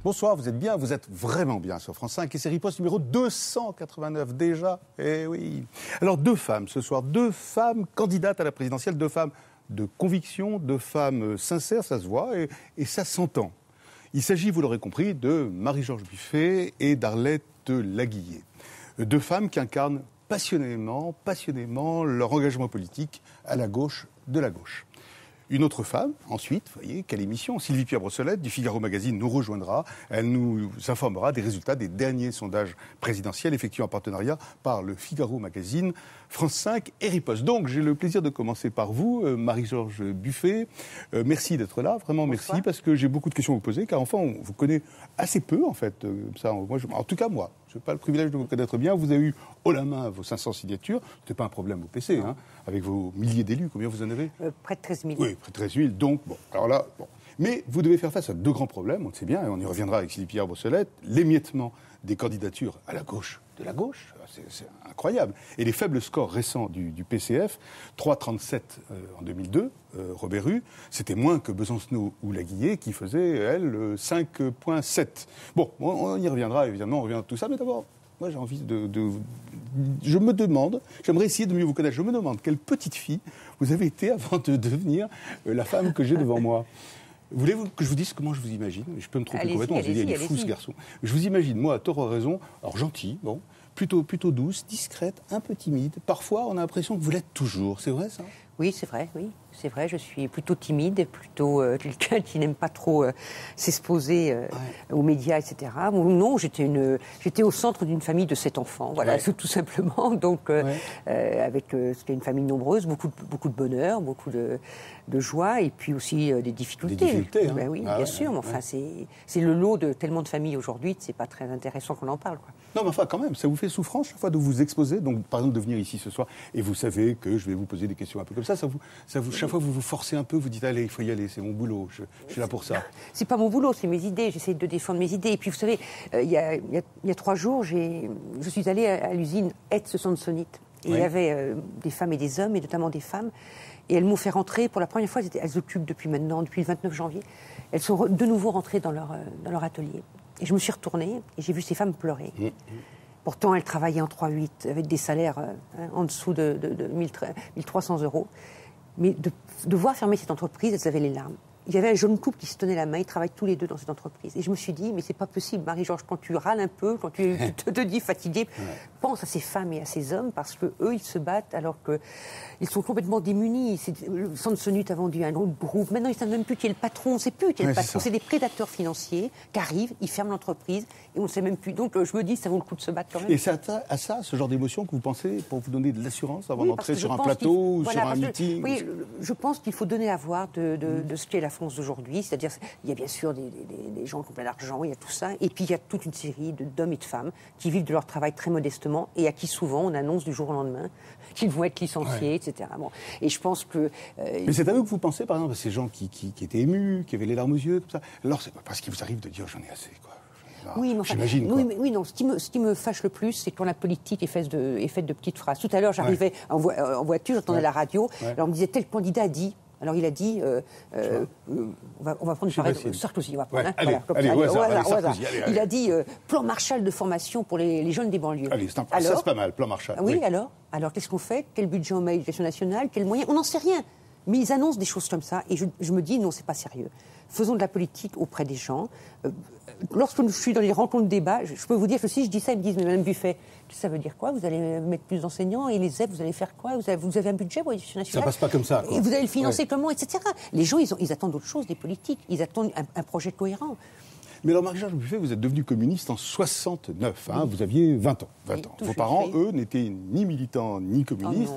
Bonsoir, vous êtes bien, vous êtes vraiment bien sur France 5 et c'est Riposte numéro 289 déjà. Eh oui. Alors deux femmes ce soir, deux femmes candidates à la présidentielle, deux femmes de conviction, deux femmes sincères, ça se voit et ça s'entend. Il s'agit, vous l'aurez compris, de Marie-Georges Buffet et d'Arlette Laguiller. Deux femmes qui incarnent passionnément leur engagement politique à la gauche de la gauche. Une autre femme, ensuite, vous voyez, quelle émission, Sylvie Pierre-Brossolette du Figaro Magazine nous rejoindra. Elle nous informera des résultats des derniers sondages présidentiels effectués en partenariat par le Figaro Magazine, France 5 et Riposte. Donc, j'ai le plaisir de commencer par vous, Marie-Georges Buffet. Merci d'être là, vraiment merci, parce que j'ai beaucoup de questions à vous poser, car enfin, on vous connaît assez peu, en fait. Ça, moi, en tout cas, moi, je n'ai pas le privilège de vous connaître bien. Vous avez eu haut la main vos 500 signatures. Ce n'était pas un problème au PC, hein, avec vos milliers d'élus. Combien vous en avez ? Près de 13 000. Oui, près de 13 000. Donc, bon, alors là, bon. Mais vous devez faire face à deux grands problèmes, on le sait bien, et on y reviendra avec Sylvie Pierre-Brossolette, l'émiettement des candidatures à la gauche de la gauche, c'est incroyable. Et les faibles scores récents du PCF, 3,37 en 2002, Robert Rue, c'était moins que Besancenot ou Laguiller qui faisaient, elle, 5,7. Bon, on y reviendra, évidemment, on revient à tout ça, mais d'abord, moi j'ai envie je me demande, j'aimerais essayer de mieux vous connaître, je me demande quelle petite fille vous avez été avant de devenir la femme que j'ai devant moi. Voulez-vous que je vous dise comment je vous imagine ? Je peux me tromper complètement, je vous dis, il est fou ce garçon. Je vous imagine, moi, à tort ou à raison, alors gentille, bon, plutôt douce, discrète, un peu timide. Parfois, on a l'impression que vous l'êtes toujours. C'est vrai, ça ? Oui, c'est vrai, oui. C'est vrai, je suis plutôt timide, plutôt quelqu'un qui n'aime pas trop s'exposer aux médias, etc. Non, j'étais au centre d'une famille de 7 enfants, voilà, tout simplement. Donc, c'était une famille nombreuse, beaucoup de bonheur, beaucoup de joie, et puis aussi des difficultés. Des difficultés, hein. Ben oui, bien sûr, mais enfin, c'est le lot de tellement de familles aujourd'hui, c'est pas très intéressant qu'on en parle, quoi. Non, mais enfin, quand même, ça vous fait souffrance chaque fois de vous exposer, donc par exemple de venir ici ce soir, et vous savez que je vais vous poser des questions un peu comme ça chaque fois vous vous forcez un peu, vous dites allez, il faut y aller, c'est mon boulot, je suis là pour ça. C'est pas mon boulot, c'est mes idées, j'essaie de défendre mes idées. Et puis vous savez, il y a 3 jours, je suis allée à l'usine Hetz-Sansonite. Et il y avait des femmes et des hommes, et notamment des femmes. Et elles m'ont fait rentrer, pour la première fois, elles occupent depuis le 29 janvier, elles sont de nouveau rentrées dans leur atelier. Et je me suis retournée, et j'ai vu ces femmes pleurer. Pourtant, elles travaillaient en 3-8, avec des salaires en dessous de 1 300 €. Mais de voir fermer cette entreprise, elles avaient les larmes. Il y avait un jeune couple qui se tenait la main, ils travaillent tous les deux dans cette entreprise. Et je me suis dit, mais c'est pas possible, Marie-Georges, quand tu râles un peu, quand tu te dis fatiguée, pense à ces femmes et à ces hommes, parce qu'eux, ils se battent alors qu'ils sont complètement démunis. Le Sansonite a vendu un autre groupe, maintenant ils ne savent même plus qui est le patron, on ne sait plus qui est le patron. C'est des prédateurs financiers qui arrivent, ils ferment l'entreprise, et on ne sait même plus. Donc je me dis, ça vaut le coup de se battre quand même. Et c'est à ça, ce genre d'émotion que vous pensez, pour vous donner de l'assurance avant d'entrer sur un plateau ou sur un meeting? Oui, je pense qu'il faut donner à voir de ce qu'est la France d'aujourd'hui, c'est-à-dire il y a bien sûr des gens qui ont plein d'argent, il y a tout ça, et puis il y a toute une série d'hommes et de femmes qui vivent de leur travail très modestement et à qui souvent on annonce du jour au lendemain qu'ils vont être licenciés, etc. Bon. Et je pense que... Mais c'est à eux que vous pensez, par exemple, à ces gens qui étaient émus, qui avaient les larmes aux yeux, comme ça. Alors c'est parce qu'il vous arrive de dire j'en ai assez, quoi. Oui, mais enfin, j'imagine. Oui, non. Ce qui me fâche le plus, c'est quand la politique est faite de petites phrases. Tout à l'heure, j'arrivais en voiture, j'entendais la radio, alors on me disait tel candidat a dit. Alors il a dit, on va prendre Sarkozy, on va prendre. Il a dit plan Marshall de formation pour les jeunes des banlieues. Allez, ça c'est pas mal, plan Marshall. Oui, alors qu'est-ce qu'on fait? Quel budget on met à l'éducation nationale? Quels moyens? On n'en sait rien. Mais ils annoncent des choses comme ça, et je me dis non, c'est pas sérieux. Faisons de la politique auprès des gens. Lorsque je suis dans les rencontres de débat, je peux vous dire que si je dis ça, ils me disent mais Madame Buffet, ça veut dire quoi? Vous allez mettre plus d'enseignants et les ZEP, vous allez faire quoi? Vous avez un budget pour l'éducation nationale? Ça passe pas comme ça, quoi. Et vous allez le financer comment, etc. Les gens, ils attendent autre chose des politiques. Ils attendent un projet cohérent. Mais alors, Marie-Georges Buffet, vous êtes devenue communiste en 69, hein, vous aviez 20 ans. Vos parents, eux, n'étaient ni militants ni communistes,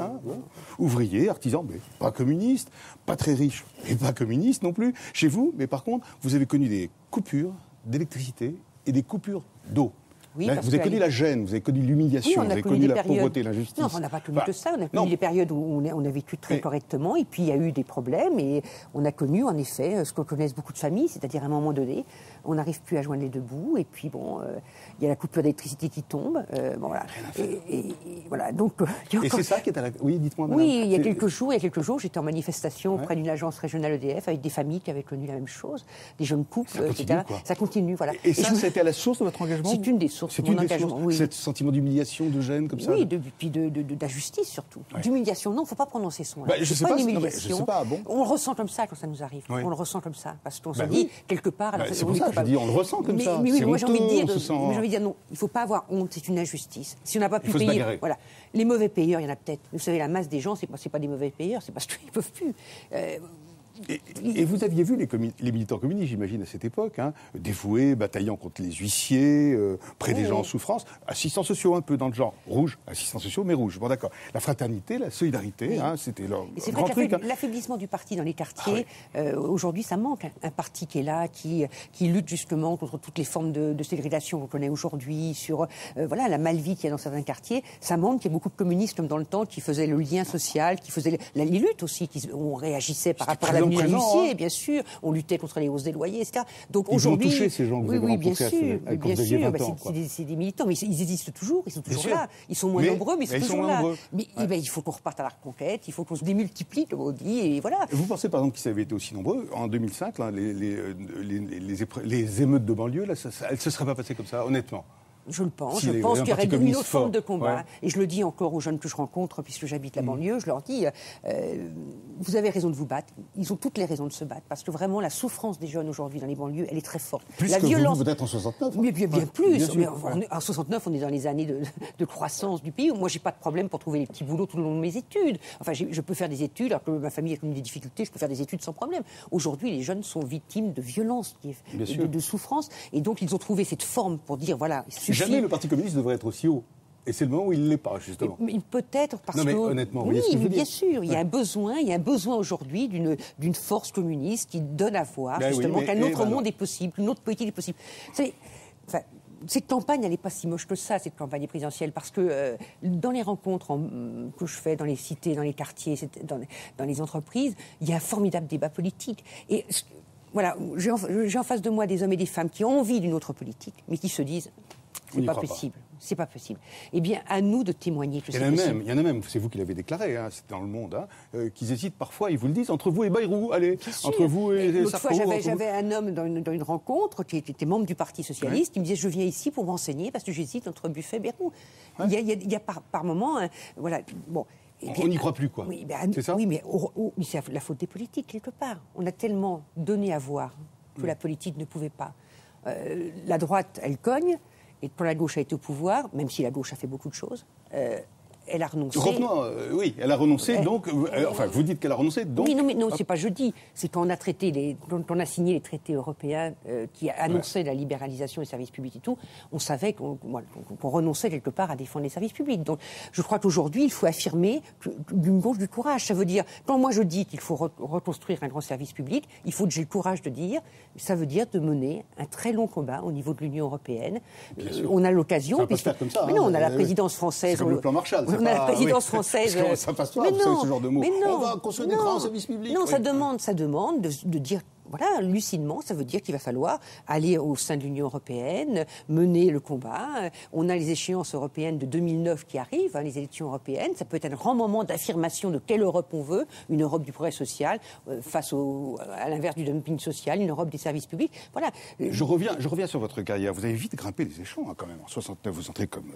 ouvriers, artisans, mais pas communistes, pas très riches, mais pas communistes non plus. Chez vous, mais par contre, vous avez connu des coupures d'électricité et des coupures d'eau. Oui, Là, parce vous avez que connu la gêne, vous avez connu l'humiliation, vous avez connu la pauvreté, l'injustice. Non, on n'a pas connu que ça. On a connu des périodes où on a vécu très correctement, et puis il y a eu des problèmes, et on a connu, en effet, ce que connaissent beaucoup de familles, c'est-à-dire à un moment donné, on n'arrive plus à joindre les deux bouts, et puis bon, il y a la coupure d'électricité qui tombe. Bon, voilà. Et voilà. Donc, et c'est ça qui est à la... Oui, dites-moi, madame. Oui, il y a quelques jours, j'étais en manifestation auprès d'une agence régionale EDF avec des familles qui avaient connu la même chose, des jeunes couples, etc. Ça continue, voilà. Et ça, c'était à la source de votre engagement? C'est une des sources de mon engagement, oui. Ce sentiment d'humiliation, de gêne, comme ça? Oui, puis d'injustice surtout. Ouais. D'humiliation, non, il ne faut pas prononcer son nom. Je sais pas, je sais pas, bon. On le ressent comme ça quand ça nous arrive. Oui. On le ressent comme ça, parce qu'on se dit, quelque part... c'est pour ça que je dis, on le ressent comme ça. Mais oui, moi j'ai envie de dire non, il ne faut pas avoir honte, c'est une injustice. Si on n'a pas pu payer... Voilà. Les mauvais payeurs, il y en a peut-être. Vous savez, la masse des gens, c'est pas des mauvais payeurs, c'est parce qu'ils ne peuvent plus. Et vous aviez vu les militants communistes, j'imagine, à cette époque, hein, dévoués, bataillant contre les huissiers, près des gens en souffrance, assistants sociaux un peu dans le genre, rouge, assistants sociaux mais rouge, bon d'accord. La fraternité, la solidarité, hein, c'était leur grand truc. L'affaiblissement du parti dans les quartiers, aujourd'hui ça manque. Un parti qui est là, qui lutte justement contre toutes les formes de ségrégation qu'on connaît aujourd'hui, sur voilà, la malvie qu'il y a dans certains quartiers, ça manque. Il y a beaucoup de communistes comme dans le temps qui faisaient le lien social, qui faisaient les luttes aussi, on réagissait par rapport à la huissier, bien sûr, on luttait contre les hausses des loyers, etc. Donc aujourd'hui, ils ont touché ces gens que vous avez rencontrés bien sûr, c'est des militants, mais ils existent toujours, ils sont toujours là. Ils sont moins nombreux, mais ils sont toujours là. Mais il faut qu'on reparte à la reconquête, il faut qu'on se démultiplie, comme on dit, et voilà. Vous pensez par exemple qu'ils avaient été aussi nombreux en 2005, là, les émeutes de banlieue, là, elles ne se seraient pas passées comme ça, honnêtement? Je le pense. Je pense qu'il y aurait une autre forme de combat. Ouais. Et je le dis encore aux jeunes que je rencontre, puisque j'habite la banlieue, je leur dis, vous avez raison de vous battre. Ils ont toutes les raisons de se battre. Parce que vraiment, la souffrance des jeunes aujourd'hui dans les banlieues, elle est très forte. Plus la que violence... vous êtes en 69. Mais bien plus. Mais en 69, on est dans les années de croissance du pays. Moi, j'ai pas de problème pour trouver les petits boulots tout le long de mes études. Enfin, je peux faire des études, alors que ma famille a connu des difficultés, je peux faire des études sans problème. Aujourd'hui, les jeunes sont victimes de violence, de souffrance. Et donc, ils ont trouvé cette forme pour dire, voilà, il suffit... Jamais le Parti communiste devrait être aussi haut. Et c'est le moment où il ne l'est pas, justement. Peut-être parce que... Non, mais honnêtement, vous oui, voyez ce que je veux dire. Bien sûr, il y a un besoin aujourd'hui d'une force communiste qui donne à voir, justement, qu'un autre monde est possible, qu'une autre politique est possible. Cette campagne, elle n'est pas si moche que ça, cette campagne présidentielle, parce que dans les rencontres que je fais dans les cités, dans les quartiers, dans les entreprises, il y a un formidable débat politique. Et voilà, j'ai en face de moi des hommes et des femmes qui ont envie d'une autre politique, mais qui se disent... C'est pas possible. C'est pas possible. Eh bien, à nous de témoigner que c'est possible. Il y en a même, c'est vous qui l'avez déclaré, hein, c'est dans Le Monde, qu'ils hésitent parfois, ils vous le disent, entre vous et Bayrou, allez, entre vous et Sarko. L'autre fois, j'avais un homme dans une rencontre qui était membre du Parti Socialiste, qui me disait, je viens ici pour m'enseigner parce que j'hésite entre Buffet et Bayrou. Ouais. Il y a par moment, voilà, bon... On n'y croit plus, quoi. Oui, c'est ça? Oui, mais c'est la faute des politiques, quelque part. On a tellement donné à voir que la politique ne pouvait pas. La droite, elle cogne. Et quand la gauche a été au pouvoir, même si la gauche a fait beaucoup de choses, elle a renoncé. Revenons, oui, elle a renoncé, donc... enfin, vous dites qu'elle a renoncé, donc... Oui, non, c'est pas je dis. C'est quand on a signé les traités européens qui annonçaient la libéralisation des services publics et tout, on savait qu'on renonçait quelque part à défendre les services publics. Donc, je crois qu'aujourd'hui, il faut affirmer d'une gauche du courage. Ça veut dire, quand moi je dis qu'il faut reconstruire un grand service public, il faut que j'ai le courage de dire, ça veut dire de mener un très long combat au niveau de l'Union européenne. On a l'occasion... Ça va pas se faire comme ça. Mais non, on a la présidence française... C'est comme le plan Marshall. On a la présidence française. Ça passe pas, vous savez ce genre de mots. On va construire des grands services publics. Non, ça demande de dire. Voilà, lucidement, ça veut dire qu'il va falloir aller au sein de l'Union européenne, mener le combat. On a les échéances européennes de 2009 qui arrivent, les élections européennes. Ça peut être un grand moment d'affirmation de quelle Europe on veut, une Europe du progrès social face à l'inverse du dumping social, une Europe des services publics. Voilà. Je reviens sur votre carrière. Vous avez vite grimpé les échelons, quand même. En 69, vous entrez comme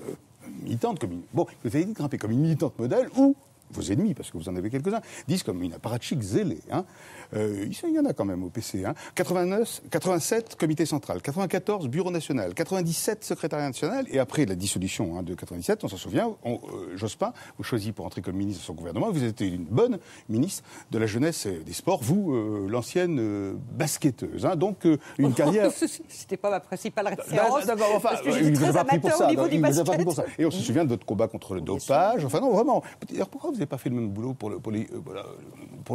militante, vous avez vite grimpé comme une militante modèle ou vos ennemis, parce que vous en avez quelques-uns, disent comme une apparatchik zélée. Hein. Il y en a quand même au PC. Hein. 87, comité central. 94, bureau national. 97, secrétariat national. Et après la dissolution de 97, on s'en souvient, Jospin vous choisit pour entrer comme ministre de son gouvernement. Vous êtes une bonne ministre de la jeunesse et des sports. Vous, l'ancienne basketteuse. Hein. Donc, une carrière... C'était pas ma principale référence. D'accord, enfin, il ne vous a pas pris pour ça. Et on se souvient de votre combat contre le dopage. Enfin, non, vraiment. D'ailleurs, pourquoi vous n'avez pas fait le même boulot pour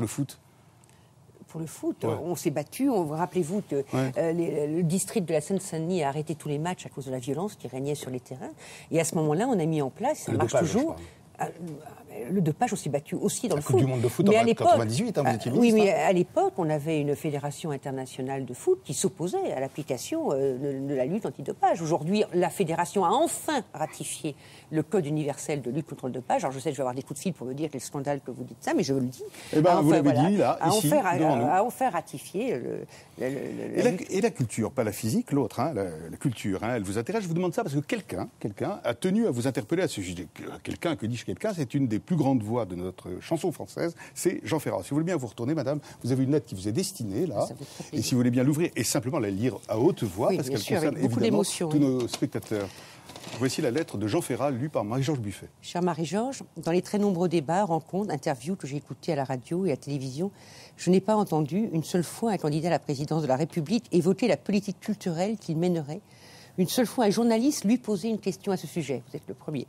le foot ? pour le foot. Ouais. On s'est battu. Rappelez-vous que le district de la Seine-Saint-Denis a arrêté tous les matchs à cause de la violence qui régnait sur les terrains. Et à ce moment-là, on a mis en place, ça marche toujours. Le dopage, on s'est battu aussi dans le foot. Coupe du monde de foot en 98, vous étiez ministre. Oui, mais à l'époque, on avait une fédération internationale de foot qui s'opposait à l'application de la lutte antidopage. Aujourd'hui, la fédération a enfin ratifié le Code universel de lutte contre le dopage. Alors je sais, je vais avoir des coups de fil pour me dire quel scandale que vous dites ça, mais je le dis. Eh bien, vous l'avez dit, là, ici, devant nous. A enfin ratifié Et la culture, pas la physique, l'autre, hein, la culture, hein, elle vous intéresse. Je vous demande ça parce que quelqu'un a tenu à vous interpeller à ce sujet. Quelqu'un, que dis-je quelqu'un, c'est une des plus grandes voix de notre chanson française, c'est Jean Ferrat. Si vous voulez bien vous retourner, madame, vous avez une lettre qui vous est destinée, là, et si vous voulez bien l'ouvrir et simplement la lire à haute voix, parce qu'elle concerne évidemment tous nos spectateurs. Voici la lettre de Jean Ferrat, lue par Marie-Georges Buffet. Chère Marie-Georges, dans les très nombreux débats, rencontres, interviews que j'ai écoutés à la radio et à la télévision, je n'ai pas entendu une seule fois un candidat à la présidence de la République évoquer la politique culturelle qu'il mènerait. Une seule fois, un journaliste lui posait une question à ce sujet. Vous êtes le premier.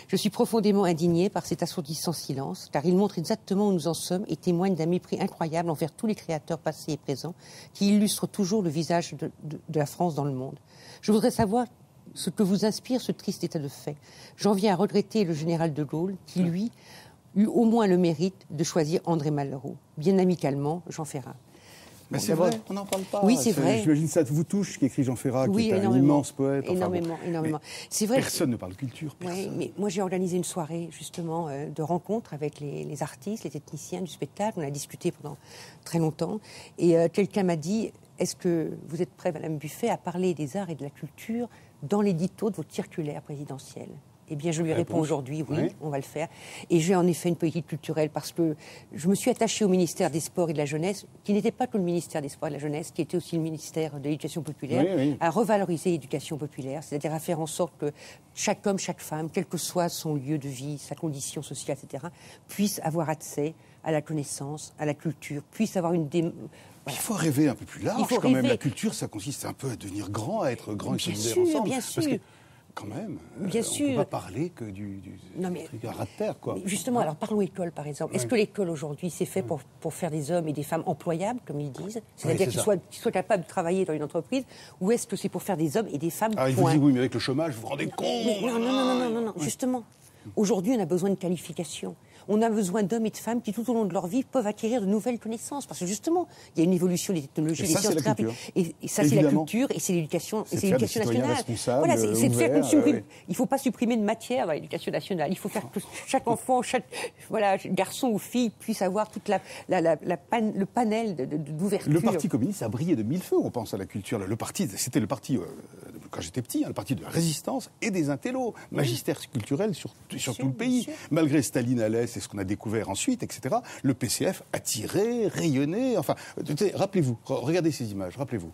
Je suis profondément indigné par cet assourdissant silence, car il montre exactement où nous en sommes et témoigne d'un mépris incroyable envers tous les créateurs passés et présents, qui illustrent toujours le visage de la France dans le monde. Je voudrais savoir ce que vous inspire ce triste état de fait. J'en viens à regretter le général de Gaulle, qui, lui, eut au moins le mérite de choisir André Malraux. Bien amicalement, Jean Ferrat. Mais c'est vrai, on n'en parle pas. Oui, c'est vrai. J'imagine que ça vous touche, qu'écrit Jean Ferrat, oui, qui est un immense poète. Énormément. C'est vrai. Personne ne parle culture. Oui, mais moi j'ai organisé une soirée justement de rencontre avec les artistes, les techniciens du spectacle. On a discuté pendant très longtemps. Et quelqu'un m'a dit, est-ce que vous êtes prête, Madame Buffet, à parler des arts et de la culture dans l'édito de votre circulaire présidentiel ? Eh bien, je lui réponds aujourd'hui, oui, on va le faire. Et j'ai en effet une politique culturelle parce que je me suis attachée au ministère des Sports et de la Jeunesse, qui n'était pas que le ministère des Sports et de la Jeunesse, qui était aussi le ministère de l'Éducation populaire, à revaloriser l'éducation populaire, c'est-à-dire à faire en sorte que chaque homme, chaque femme, quel que soit son lieu de vie, sa condition sociale, etc., puisse avoir accès à la connaissance, à la culture, puisse avoir une... Il faut rêver un peu plus large quand même. La culture, ça consiste un peu à devenir grand, à être grand et solidaire ensemble. Bien sûr. Quand même, bien sûr. On ne peut pas parler que du rat de terre, quoi. Justement, alors parlons école, par exemple. Est-ce que l'école, aujourd'hui, c'est fait pour faire des hommes et des femmes employables, comme ils disent, c'est-à-dire qu'ils soient capables de travailler dans une entreprise, ou est-ce que c'est pour faire des hommes et des femmes, il vous dit, oui, mais avec le chômage, vous vous rendez compte? Non. Justement, aujourd'hui, on a besoin de qualifications. On a besoin d'hommes et de femmes qui, tout au long de leur vie, peuvent acquérir de nouvelles connaissances. Parce que justement, il y a une évolution des technologies, des sciences. Et ça, c'est la culture, et c'est l'éducation nationale. Voilà, c'est de faire qu'on supprime. Il ne faut pas supprimer de matière dans l'éducation nationale. Il faut faire que chaque enfant, chaque garçon ou fille puisse avoir toute le panel d'ouverture. Le Parti communiste a brillé de mille feux. On pense à la culture. C'était le parti, quand j'étais petit, le parti de la résistance et des intellos. Magistère culturel sur tout le pays. Malgré Staline à l'Est, c'est ce qu'on a découvert ensuite, etc. Le PCF a tiré, rayonné. Enfin, rappelez-vous, regardez ces images, rappelez-vous.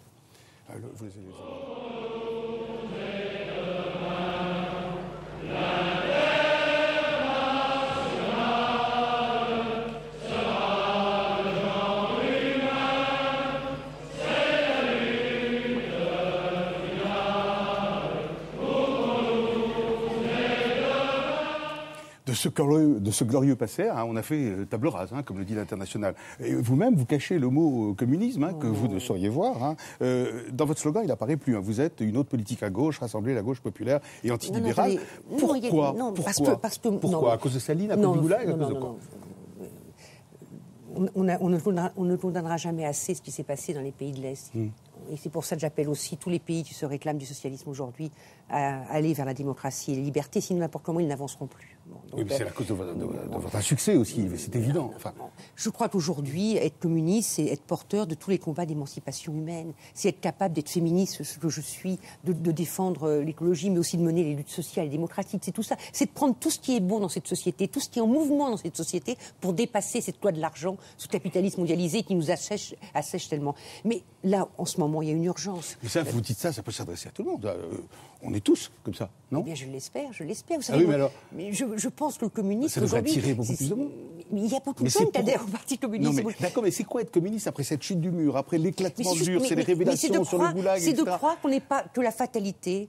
De ce glorieux passé, on a fait table rase, comme le dit l'International. Et vous-même, vous cachez le mot communisme, que vous ne sauriez voir. Dans votre slogan, il n'apparaît plus. Vous êtes une autre politique à gauche, rassembler la gauche populaire et antilibérale. Pourquoi ? Pourquoi ? À cause de Staline, à cause du goulag, à cause de quoi ? On ne condamnera jamais assez ce qui s'est passé dans les pays de l'Est. Et c'est pour ça que j'appelle aussi tous les pays qui se réclament du socialisme aujourd'hui à aller vers la démocratie et la liberté, sinon n'importe comment ils n'avanceront plus. Oui, mais c'est à cause de votre insuccès aussi, c'est évident. Je crois qu'aujourd'hui, être communiste, c'est être porteur de tous les combats d'émancipation humaine. C'est être capable d'être féministe, ce que je suis, de défendre l'écologie, mais aussi de mener les luttes sociales et démocratiques. C'est tout ça. C'est de prendre tout ce qui est bon dans cette société, tout ce qui est en mouvement dans cette société, pour dépasser cette loi de l'argent, ce capitalisme mondialisé qui nous assèche tellement. Mais là, en ce moment, il y a une urgence. Mais ça, vous dites ça peut s'adresser à tout le monde. On est tous comme ça, non ? Eh bien, je l'espère. Vous savez, mais je pense que le communisme, ça devrait attirer beaucoup plus de monde. Mais il y a beaucoup de jeunes qui adhèrent au Parti communiste. Non, mais d'accord, mais c'est quoi être communiste après cette chute du mur, après l'éclatement du mur, c'est les révélations sur le goulag, etc. C'est de croire que la fatalité,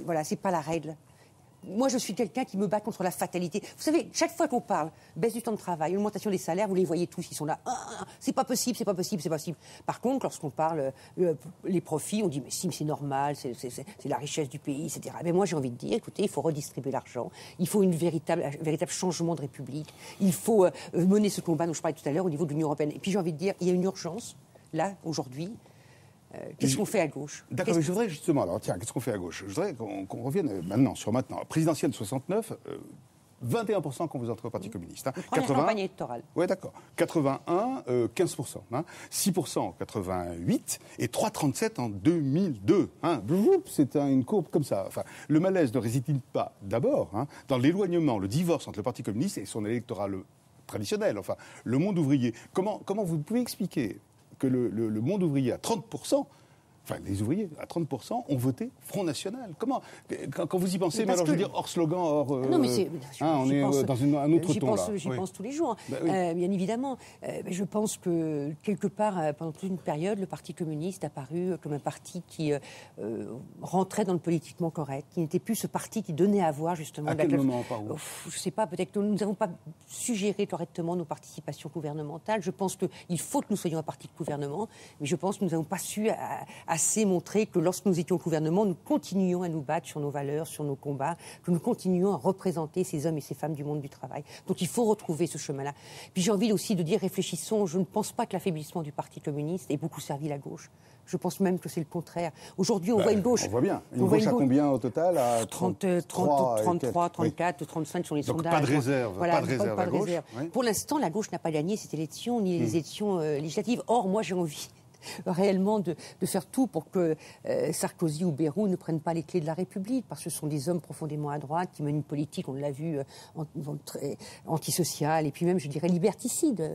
voilà, c'est pas la règle. moi, je suis quelqu'un qui me bat contre la fatalité. Vous savez, chaque fois qu'on parle baisse du temps de travail, augmentation des salaires, vous les voyez tous, ils sont là. C'est pas possible, c'est pas possible, c'est pas possible. Par contre, lorsqu'on parle les profits, on dit mais si, mais c'est normal, c'est la richesse du pays, etc. Mais moi, j'ai envie de dire, écoutez, il faut redistribuer l'argent, il faut un véritable changement de République, il faut mener ce combat dont je parlais tout à l'heure au niveau de l'Union européenne. Et puis j'ai envie de dire, il y a une urgence, là, aujourd'hui. Qu'est-ce qu'on fait à gauche? D'accord, mais je voudrais justement, alors tiens, qu'est-ce qu'on fait à gauche? Je voudrais qu'on revienne maintenant, sur maintenant. Présidentielle 69, 21% quand vous entrez au Parti communiste. Première campagne électorale. Oui, d'accord. 81, 15%. 6% en 88 et 3,37 en 2002. C'est une courbe comme ça. Enfin, le malaise ne réside-t-il pas d'abord dans l'éloignement, le divorce entre le Parti communiste et son électorat traditionnel, enfin, le monde ouvrier? Comment vous pouvez expliquer que le monde ouvrier à 30%, enfin les ouvriers à 30% ont voté Front National? Comment? Quand vous y pensez, mais alors je veux dire hors slogan, hors... non mais on est dans un autre ton là. J'y pense tous les jours, bien évidemment. Je pense que quelque part, pendant toute une période, le Parti communiste a paru comme un parti qui rentrait dans le politiquement correct, qui n'était plus ce parti qui donnait à voir justement... À quel moment, par où? Je ne sais pas, peut-être que nous n'avons pas suggéré correctement nos participations gouvernementales. Je pense qu'il faut que nous soyons un parti de gouvernement, mais je pense que nous n'avons pas su assez montrer que lorsque nous étions au gouvernement, nous continuions à nous battre sur nos valeurs, sur nos combats, que nous continuions à représenter ces hommes et ces femmes du monde du travail. Donc il faut retrouver ce chemin-là. Puis j'ai envie aussi de dire, réfléchissons, je ne pense pas que l'affaiblissement du Parti communiste ait beaucoup servi la gauche. Je pense même que c'est le contraire. Aujourd'hui, on voit une gauche... On voit bien. Une gauche à combien au total? À 33, 34, 35 sur les donc sondages. Pas de réserve, voilà, pas de réserve à gauche. Oui. Pour l'instant, la gauche n'a pas gagné cette élection, ni les élections législatives. Or, moi, j'ai envie réellement de faire tout pour que Sarkozy ou Bayrou ne prennent pas les clés de la République, parce que ce sont des hommes profondément à droite qui mènent une politique, on l'a vu, antisociale et puis même, je dirais, liberticide.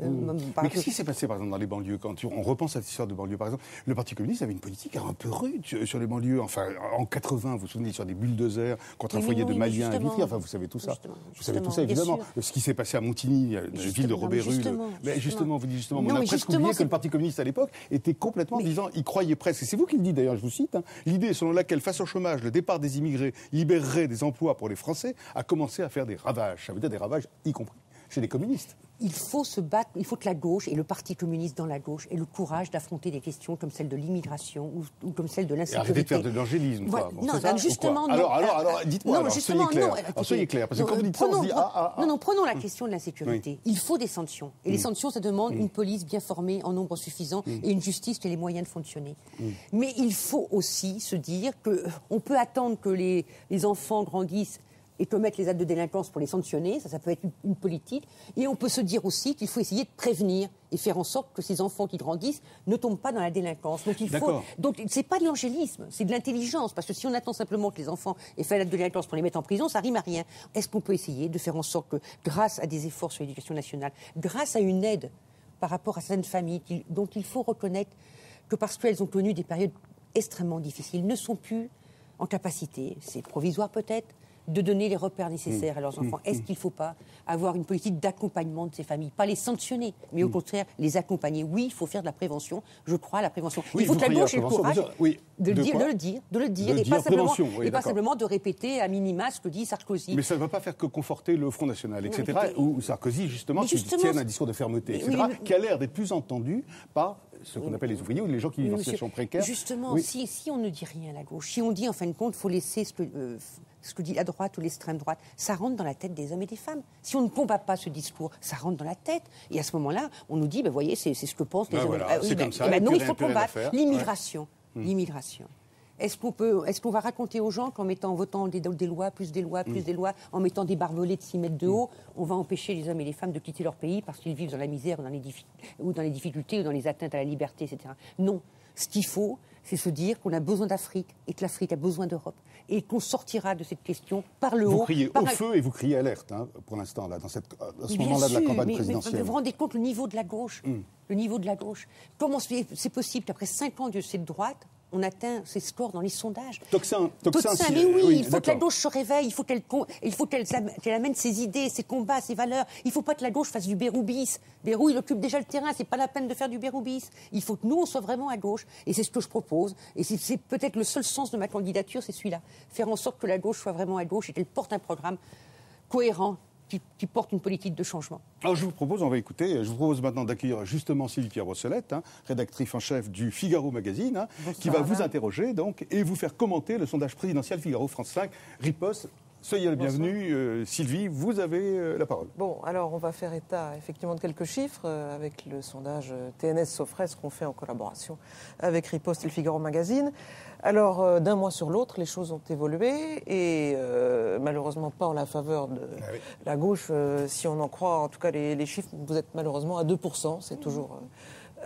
Mais qu'est-ce qui s'est passé, par exemple, dans les banlieues? Quand on repense à cette histoire de banlieue, par exemple, le Parti communiste avait une politique un peu rude sur les banlieues. Enfin, en 80, vous vous souvenez, sur des bulldozers contre un foyer de Maliens à Vitry. Enfin, vous savez tout ça. Vous savez tout ça, évidemment. Ce qui s'est passé à Montigny, la ville de Robert Rue. Mais justement, vous dites justement, on a presque oublié que le Parti communiste, à l'époque, était complètement disant, il croyait presque, et c'est vous qui le dites d'ailleurs, je vous cite, l'idée selon laquelle, face au chômage, le départ des immigrés libérerait des emplois pour les Français, a commencé à faire des ravages. Ça veut dire des ravages, y compris chez les communistes. Il faut se battre, il faut que la gauche et le Parti communiste dans la gauche aient le courage d'affronter des questions comme celle de l'immigration ou comme celle de l'insécurité. Arrêtez de faire de l'angélisme. Voilà. Non, justement, non. Alors, dites-moi, soyez clair. Parce que quand vous dites ça, on se dit, prenons la question de l'insécurité. Oui. Il faut des sanctions. Et les sanctions, ça demande une police bien formée en nombre suffisant et une justice qui a les moyens de fonctionner. Mais il faut aussi se dire qu'on peut attendre que les enfants grandissent et commettre les actes de délinquance pour les sanctionner, ça peut être une politique. Et on peut se dire aussi qu'il faut essayer de prévenir et faire en sorte que ces enfants qui grandissent ne tombent pas dans la délinquance. Donc c'est pas de l'angélisme, c'est de l'intelligence. Parce que si on attend simplement que les enfants aient fait l'acte de délinquance pour les mettre en prison, ça rime à rien. Est-ce qu'on peut essayer de faire en sorte que, grâce à des efforts sur l'éducation nationale, grâce à une aide par rapport à certaines familles dont il faut reconnaître que parce qu'elles ont connu des périodes extrêmement difficiles, ne sont plus en capacité, c'est provisoire peut-être, de donner les repères nécessaires à leurs enfants. Est-ce qu'il ne faut pas avoir une politique d'accompagnement de ces familles? Pas les sanctionner, mais au contraire, les accompagner. Oui, il faut faire de la prévention. Je crois à la prévention. Oui, il faut que la gauche ait le courage de le dire, et pas simplement de répéter à minima ce que dit Sarkozy. Mais ça ne va pas faire que conforter le Front National, etc. Ou Sarkozy, justement, qui tienne un discours de fermeté, etc., qui a l'air d'être plus entendu par ce qu'on appelle les ouvriers ou les gens qui vivent en situation précaire. Justement, si on ne dit rien à la gauche, si on dit en fin de compte, il faut laisser ce que dit la droite ou l'extrême droite, ça rentre dans la tête des hommes et des femmes. Si on ne combat pas ce discours, ça rentre dans la tête. Et à ce moment-là, on nous dit, voyez, c'est ce que pensent les hommes. C'est comme ça. Non, il faut combattre l'immigration. L'immigration. Est-ce qu'on va raconter aux gens qu'en votant des lois, plus des lois, plus des lois, en mettant des barbelés de 6 mètres de haut, on va empêcher les hommes et les femmes de quitter leur pays parce qu'ils vivent dans la misère ou dans les difficultés ou dans les atteintes à la liberté, etc. Non. Ce qu'il faut, c'est se dire qu'on a besoin d'Afrique et que l'Afrique a besoin d'Europe et qu'on sortira de cette question par le haut. Vous criez au feu et vous criez alerte, pour l'instant, là, dans ce moment-là de la campagne présidentielle. Mais vous vous rendez compte le niveau de la gauche Le niveau de la gauche. Comment c'est possible qu'après 5 ans de cette droite, on atteint ces scores dans les sondages. Toxin, mais oui, il faut que la gauche se réveille, il faut qu'elle amène ses idées, ses combats, ses valeurs. Il ne faut pas que la gauche fasse du Bérou-bis. Bérou, il occupe déjà le terrain, c'est pas la peine de faire du Bérou-bis. Il faut que nous, on soit vraiment à gauche. Et c'est ce que je propose. Et c'est peut-être le seul sens de ma candidature, c'est celui-là. Faire en sorte que la gauche soit vraiment à gauche et qu'elle porte un programme cohérent, qui porte une politique de changement. Alors je vous propose maintenant d'accueillir justement Sylvie Pierre-Brossolette, rédactrice en chef du Figaro Magazine, qui va vous interroger donc, et vous faire commenter le sondage présidentiel Figaro France 5, riposte. Soyez la bienvenue. Sylvie, vous avez la parole. Bon, alors on va faire état effectivement de quelques chiffres avec le sondage TNS-Sofres qu'on fait en collaboration avec Riposte et le Figaro Magazine. Alors, d'un mois sur l'autre, les choses ont évolué et malheureusement pas en la faveur de la gauche. Si on en croit, en tout cas les chiffres, vous êtes malheureusement à 2%, c'est toujours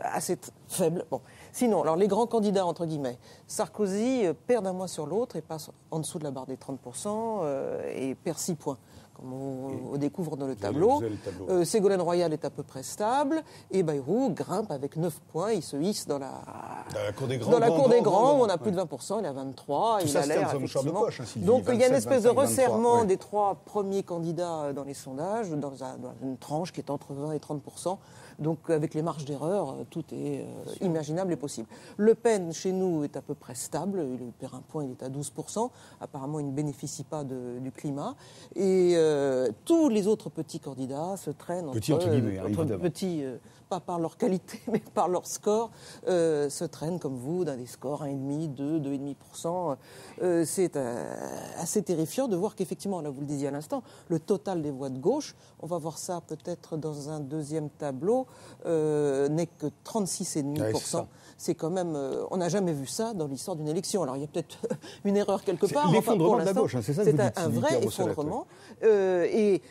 assez faible. Bon. Sinon, alors les grands candidats, entre guillemets, Sarkozy perd d'un mois sur l'autre et passe en dessous de la barre des 30% et perd 6 points, comme on découvre dans le tableau. Ségolène Royal est à peu près stable et Bayrou grimpe avec 9 points. Il se hisse dans la cour des grands, où on a plus de 20%, il a 23%. Il a l'air, effectivement. Donc il y a une espèce de resserrement des 3 premiers candidats dans les sondages, dans une tranche qui est entre 20 et 30%. Donc avec les marges d'erreur, tout est imaginable et possible. Le Pen, chez nous, est à peu près stable. Il perd un point, il est à 12%. Apparemment, il ne bénéficie pas du climat. Et tous les autres petits candidats se traînent entre petits, pas par leur qualité, mais par leur score, se traînent comme vous, dans des scores 1,5, 2, 2,5%. C'est assez terrifiant de voir qu'effectivement, là vous le disiez à l'instant, le total des voix de gauche, on va voir ça peut-être dans un deuxième tableau, n'est que 36,5%. C'est quand même, on n'a jamais vu ça dans l'histoire d'une élection. Alors il y a peut-être une erreur quelque part. L'effondrement de la gauche, c'est ça que vous dites. C'est un vrai effondrement. Et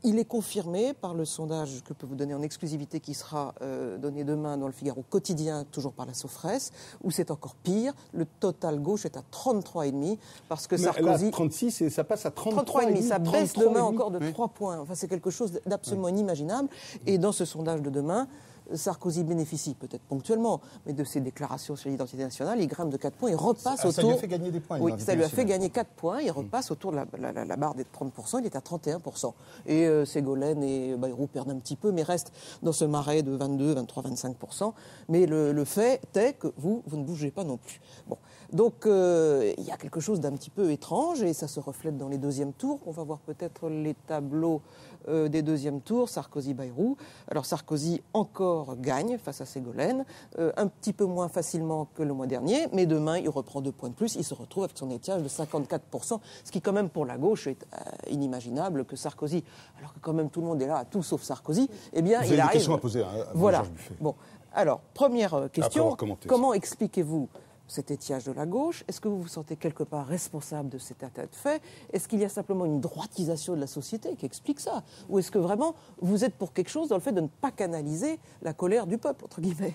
il est confirmé par le sondage que je peux vous donner en exclusivité qui sera donné demain dans le Figaro quotidien, toujours par la Sofres, où c'est encore pire. Le total gauche est à 33,5 parce que Sarkozy... Là, 36 et ça passe à 33,5. Ça baisse demain encore de 3 points. Enfin, c'est quelque chose d'absolument inimaginable. Et dans ce sondage de demain, Sarkozy bénéficie peut-être ponctuellement, mais de ses déclarations sur l'identité nationale, il grimpe de 4 points, il repasse autour... Ça lui a fait gagner des points. Oui, ça lui a fait gagner 4 points, il repasse autour de la barre des 30%, il est à 31%. Et Ségolène et Bayrou perdent un petit peu, mais restent dans ce marais de 22, 23, 25%. Mais le fait est que vous ne bougez pas non plus. Bon. Donc, il y a quelque chose d'un petit peu étrange, et ça se reflète dans les deuxièmes tours. On va voir peut-être les tableaux des deuxièmes tours, Sarkozy-Bayrou. Alors, Sarkozy encore gagne face à Ségolène, un petit peu moins facilement que le mois dernier, mais demain, il reprend 2 points de plus. Il se retrouve avec son étiage de 54%, ce qui, quand même, pour la gauche, est inimaginable que Sarkozy, alors que quand même tout le monde est là, à tout sauf Sarkozy, eh bien, il arrive... Vous avez des questions à poser à voilà. Georges Buffet. Bon, alors, première question, comment expliquez-vous cet étiage de la gauche? Est-ce que vous vous sentez quelque part responsable de cet état de fait? Est-ce qu'il y a simplement une droitisation de la société qui explique ça? Ou est-ce que vraiment vous êtes pour quelque chose dans le fait de ne pas canaliser la colère du peuple, entre guillemets?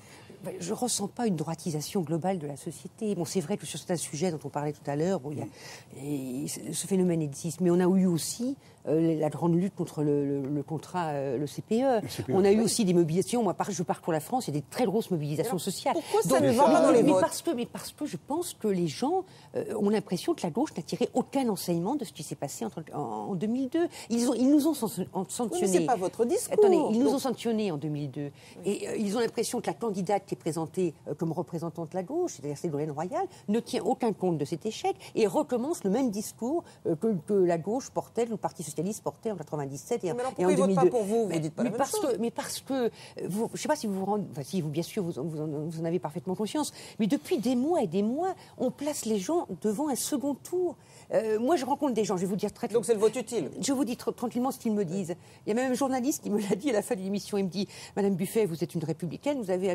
Je ne ressens pas une droitisation globale de la société. Bon, c'est vrai que sur certains sujets dont on parlait tout à l'heure, ce phénomène existe. Mais on a eu aussi la grande lutte contre le contrat, le CPE. On a eu aussi des mobilisations. Moi, je parcours la France, il y a des très grosses mobilisations sociales. Pourquoi ça ne va pas dans les votes? Parce que je pense que les gens ont l'impression que la gauche n'a tiré aucun enseignement de ce qui s'est passé en 2002. Ils nous ont sanctionnés. Mais c'est pas votre discours. Attendez, ils nous ont sanctionnés en 2002. Et ils ont l'impression que la candidate qui est présentée comme représentante de la gauche, c'est-à-dire Ségolène Royal, ne tient aucun compte de cet échec et recommence le même discours que la gauche portait, le Parti socialiste portait en 97 et en 2002. Mais pourquoi ils votent pas pour vous? Vous dites pas la même chose. Mais parce que, je ne sais pas si vous vous rendez... Enfin, si, vous, bien sûr, vous en avez parfaitement conscience. Mais depuis des mois et des mois, on place les gens devant un second tour. Moi, je rencontre des gens, je vais vous dire très... Donc c'est le vote utile. Je vous dis tranquillement ce qu'ils me disent. Il y a même un journaliste qui me l'a dit à la fin de l'émission. Il me dit, Madame Buffet, vous êtes une républicaine, vous avez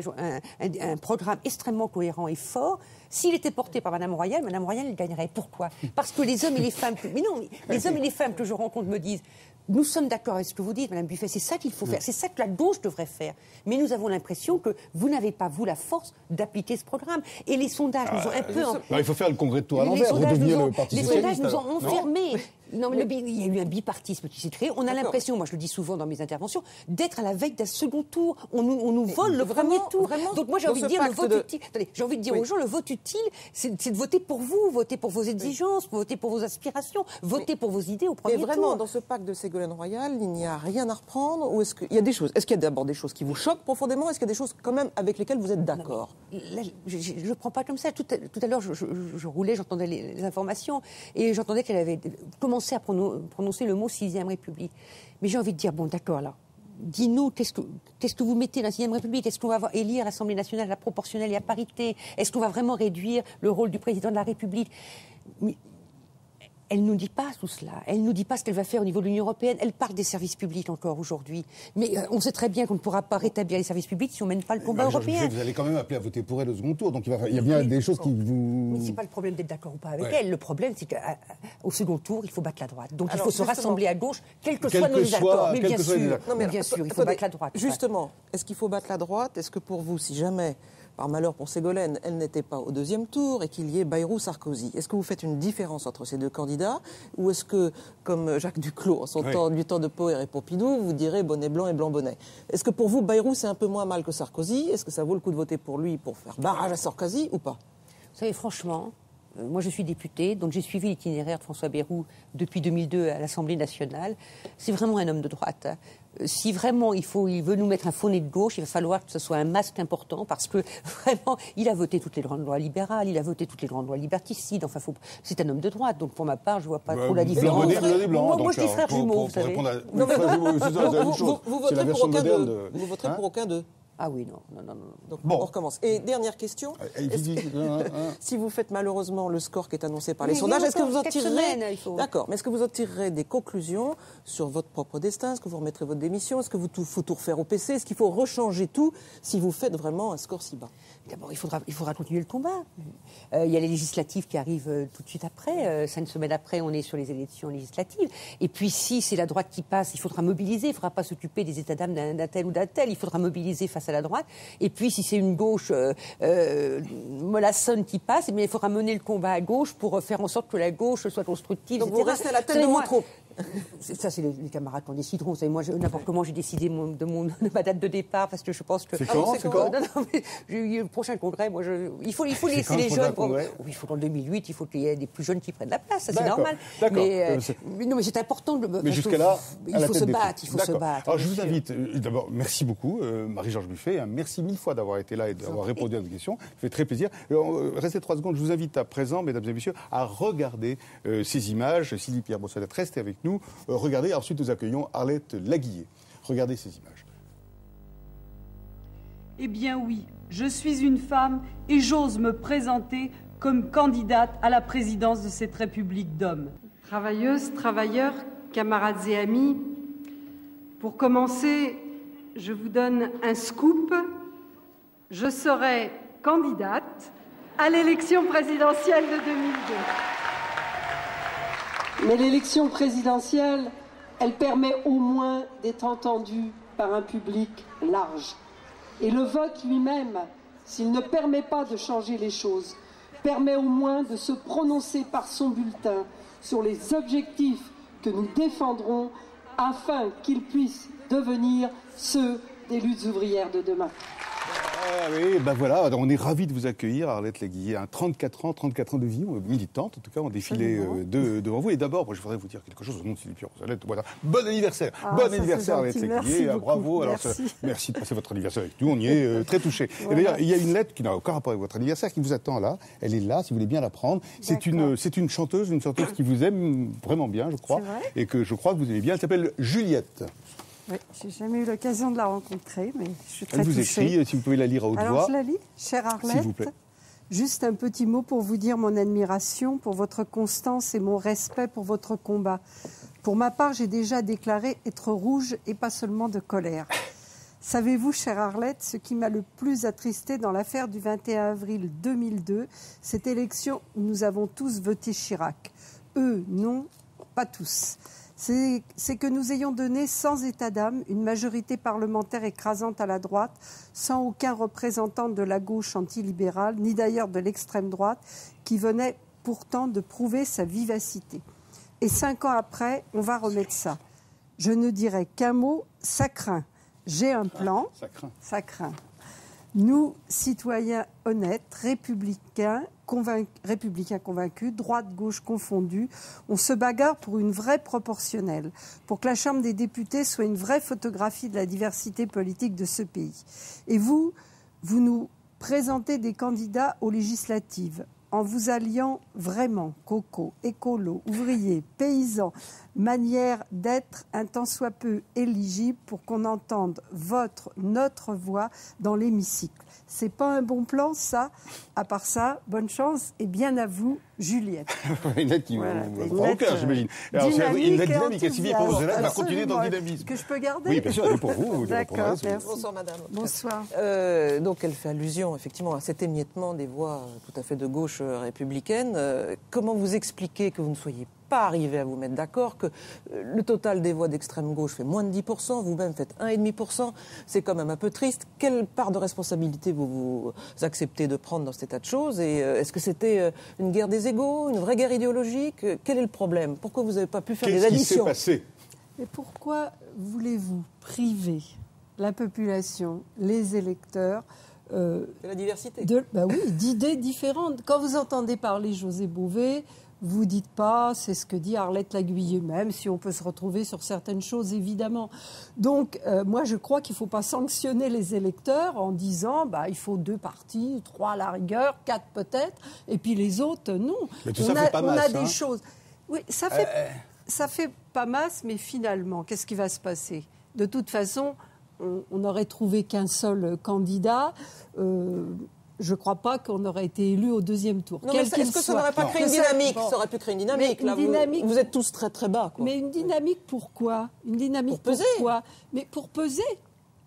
un programme extrêmement cohérent et fort. S'il était porté par Madame Royal, elle gagnerait. Pourquoi? Parce que les hommes et les femmes... Mais non, les hommes et les femmes que je rencontre me disent, nous sommes d'accord avec ce que vous dites, Madame Buffet, c'est ça qu'il faut faire, c'est ça que la gauche devrait faire. Mais nous avons l'impression que vous n'avez pas, vous, la force d'appliquer ce programme. Et les sondages nous ont un peu... il faut faire le congrès de Tours à l'envers, redevenir le Parti socialiste. Les sondages nous ont enfermés. Non, mais il y a eu un bipartisme qui s'est créé. On a l'impression, moi je le dis souvent dans mes interventions, d'être à la veille d'un second tour. On nous vole le premier tour. Donc moi j'ai envie de dire le vote utile. Attendez, j'ai envie de dire aux gens, le vote utile, c'est de voter pour vous, voter pour vos exigences, voter pour vos aspirations, voter pour vos idées au premier tour. Et vraiment, dans ce pacte de Ségolène Royal, il n'y a rien à reprendre, ou est-ce qu'il y a des choses? Est-ce qu'il y a d'abord des choses qui vous choquent profondément? Est-ce qu'il y a des choses quand même avec lesquelles vous êtes d'accord? Je ne prends pas comme ça. Tout à l'heure, je roulais, j'entendais les informations et j'entendais qu'elle avait commencé à prononcer le mot 6e République. Mais j'ai envie de dire, bon, d'accord, là, dis-nous, qu'est-ce que vous mettez dans la 6e République? Est-ce qu'on va élire à l'Assemblée nationale à la proportionnelle et à parité? Est-ce qu'on va vraiment réduire le rôle du président de la République? Mais elle ne nous dit pas tout cela. Elle ne nous dit pas ce qu'elle va faire au niveau de l'Union européenne. Elle parle des services publics encore aujourd'hui. Mais on sait très bien qu'on ne pourra pas rétablir les services publics si on ne mène pas le combat européen. Vous allez quand même appeler à voter pour elle au second tour. Donc il y a bien des choses qui vous... Mais ce n'est pas le problème d'être d'accord ou pas avec elle. Le problème, c'est qu'au second tour, il faut battre la droite. Donc il faut se rassembler à gauche, quels que soient nos désaccords. Mais bien sûr, il faut battre la droite. Justement, est-ce qu'il faut battre la droite? Est-ce que pour vous, si jamais, par malheur pour Ségolène, elle n'était pas au deuxième tour et qu'il y ait Bayrou-Sarkozy, est-ce que vous faites une différence entre ces deux candidats? Ou est-ce que, comme Jacques Duclos, en son temps, du temps de Poher et Pompidou, vous direz bonnet blanc et blanc bonnet? Est-ce que pour vous, Bayrou, c'est un peu moins mal que Sarkozy? Est-ce que ça vaut le coup de voter pour lui pour faire barrage à Sarkozy ou pas? Vous savez, franchement, moi je suis députée, donc j'ai suivi l'itinéraire de François Bayrou depuis 2002 à l'Assemblée nationale. C'est vraiment un homme de droite. Si vraiment il veut nous mettre un faux nez de gauche, il va falloir que ce soit un masque important parce que vraiment, il a voté toutes les grandes lois libérales, il a voté toutes les grandes lois liberticides. Enfin, c'est un homme de droite, donc pour ma part, je ne vois pas trop la différence. Moi, je dis frère jumeau, vous savez. Vous voterez pour aucun d'eux. Ah oui, non. Donc on recommence. Et dernière question. Si vous faites malheureusement le score qui est annoncé par les sondages, est-ce que vous en tirerez... D'accord, mais est-ce que vous en tirerez des conclusions sur votre propre destin? Est-ce que vous remettrez votre démission? Est-ce qu'il faut tout refaire au PC? Est-ce qu'il faut rechanger tout si vous faites vraiment un score si bas? D'abord, il faudra continuer le combat. Il y a les législatives qui arrivent tout de suite après. 5 semaines après, on est sur les élections législatives. Et puis, si c'est la droite qui passe, il faudra mobiliser. Il ne faudra pas s'occuper des états d'âme d'un tel ou d'un tel. Il faudra mobiliser face à la droite. Et puis, si c'est une gauche mollassonne qui passe, eh bien, il faudra mener le combat à gauche pour faire en sorte que la gauche soit constructive, donc etc. vous restez à la tête de vos troupes. Ça, c'est les camarades qui en décideront. Vous savez, moi, n'importe comment, j'ai décidé de ma date de départ parce que je pense que... C'est quand Non, mais le prochain congrès, moi, il faut laisser les jeunes... Oui, il faut en 2008, il faut qu'il y ait des plus jeunes qui prennent la place, ça c'est normal. Mais c'est important de... Mais jusqu'à là, il faut se battre, Alors je vous invite, d'abord, merci beaucoup, Marie-Georges Buffet, merci 1000 fois d'avoir été là et d'avoir répondu à nos questions, ça fait très plaisir. Restez 3 secondes, je vous invite à présent, mesdames et messieurs, à regarder ces images. Sylvie Pierre Brossolette, restez avec nous. Regardez, ensuite nous accueillons Arlette Laguillet. Regardez ces images. Eh bien oui, je suis une femme et j'ose me présenter comme candidate à la présidence de cette République d'hommes. Travailleuses, travailleurs, camarades et amis, pour commencer, je vous donne un scoop. Je serai candidate à l'élection présidentielle de 2002. Mais l'élection présidentielle, elle permet au moins d'être entendue par un public large. Et le vote lui-même, s'il ne permet pas de changer les choses, permet au moins de se prononcer par son bulletin sur les objectifs que nous défendrons afin qu'ils puissent devenir ceux des luttes ouvrières de demain. Ah oui, ben voilà, on est ravis de vous accueillir, Arlette Laguillet. 34 ans de vie, militante, en tout cas, on défilait devant vous. Et d'abord, moi, je voudrais vous dire quelque chose au nom de Sylvie Pierre Brossolette. Voilà. Bon anniversaire, Arlette Laguillet. Bravo. Alors, merci de passer votre anniversaire avec nous, on y est très touchés. Voilà. Et d'ailleurs, il y a une lettre qui n'a aucun rapport avec votre anniversaire qui vous attend là. Elle est là, si vous voulez bien la prendre. C'est une chanteuse qui vous aime vraiment bien, je crois, et que je crois que vous aimez bien. Elle s'appelle Juliette. Oui, j'ai jamais eu l'occasion de la rencontrer, mais je suis très touchée. Elle vous écrit, si vous pouvez la lire à haute voix. Alors je la lis, chère Arlette. S'il vous plaît. Juste un petit mot pour vous dire mon admiration pour votre constance et mon respect pour votre combat. Pour ma part, j'ai déjà déclaré être rouge et pas seulement de colère. Savez-vous, chère Arlette, ce qui m'a le plus attristée dans l'affaire du 21 avril 2002, cette élection où nous avons tous voté Chirac. Eux, non, pas tous. C'est que nous ayons donné sans état d'âme une majorité parlementaire écrasante à la droite, sans aucun représentant de la gauche antilibérale, ni d'ailleurs de l'extrême droite, qui venait pourtant de prouver sa vivacité. Et 5 ans après, on va remettre ça. Je ne dirais qu'un mot, ça craint. J'ai un plan, ça craint. Nous, citoyens honnêtes, républicains convaincus, droite-gauche confondus, on se bagarre pour une vraie proportionnelle, pour que la Chambre des députés soit une vraie photographie de la diversité politique de ce pays. Et vous nous présentez des candidats aux législatives en vous alliant vraiment, coco, écolo, ouvriers, paysans, manière d'être un tant soit peu éligible pour qu'on entende notre voix dans l'hémicycle. C'est pas un bon plan, ça. À part ça, bonne chance et bien à vous, Juliette. Une lettre qui va au cœur, j'imagine. Alors, une lettre dynamique, et Sylvie va continuer dans le dynamisme. Que je peux garder? Oui, bien sûr, elle est pour vous. D'accord, merci. Bonsoir, madame. Bonsoir. Donc, elle fait allusion, effectivement, à cet émiettement des voix tout à fait de gauche républicaine. Comment vous expliquez que vous ne soyez pas arrivé à vous mettre d'accord, que le total des voix d'extrême gauche fait moins de 10%, vous-même faites 1,5%, c'est quand même un peu triste. Quelle part de responsabilité vous acceptez de prendre dans cet état de choses? Et est-ce que c'était une guerre des égos, une vraie guerre idéologique? Quel est le problème? Pourquoi vous n'avez pas pu faire des additions? Qu'est-ce qui s'est passé? Et pourquoi voulez-vous priver la population, les électeurs, de la diversité? D'idées différentes. Quand vous entendez parler José Bové, vous dites pas, c'est ce que dit Arlette Laguiller, même si on peut se retrouver sur certaines choses, évidemment. Donc, moi, je crois qu'il ne faut pas sanctionner les électeurs en disant, il faut 2 partis, 3 à la rigueur, 4 peut-être, et puis les autres, non. Mais tout ça fait pas masse, des choses. Oui, ça fait pas masse, mais finalement, qu'est-ce qui va se passer? De toute façon, on n'aurait trouvé qu'un seul candidat. Je ne crois pas qu'on aurait été élu au 2e tour. Non, est-ce que ça n'aurait pas créé une dynamique? Ça aurait pu créer une dynamique. Vous êtes tous très très bas. Mais une dynamique pourquoi? Une dynamique pour peser. Pourquoi? Mais pour peser.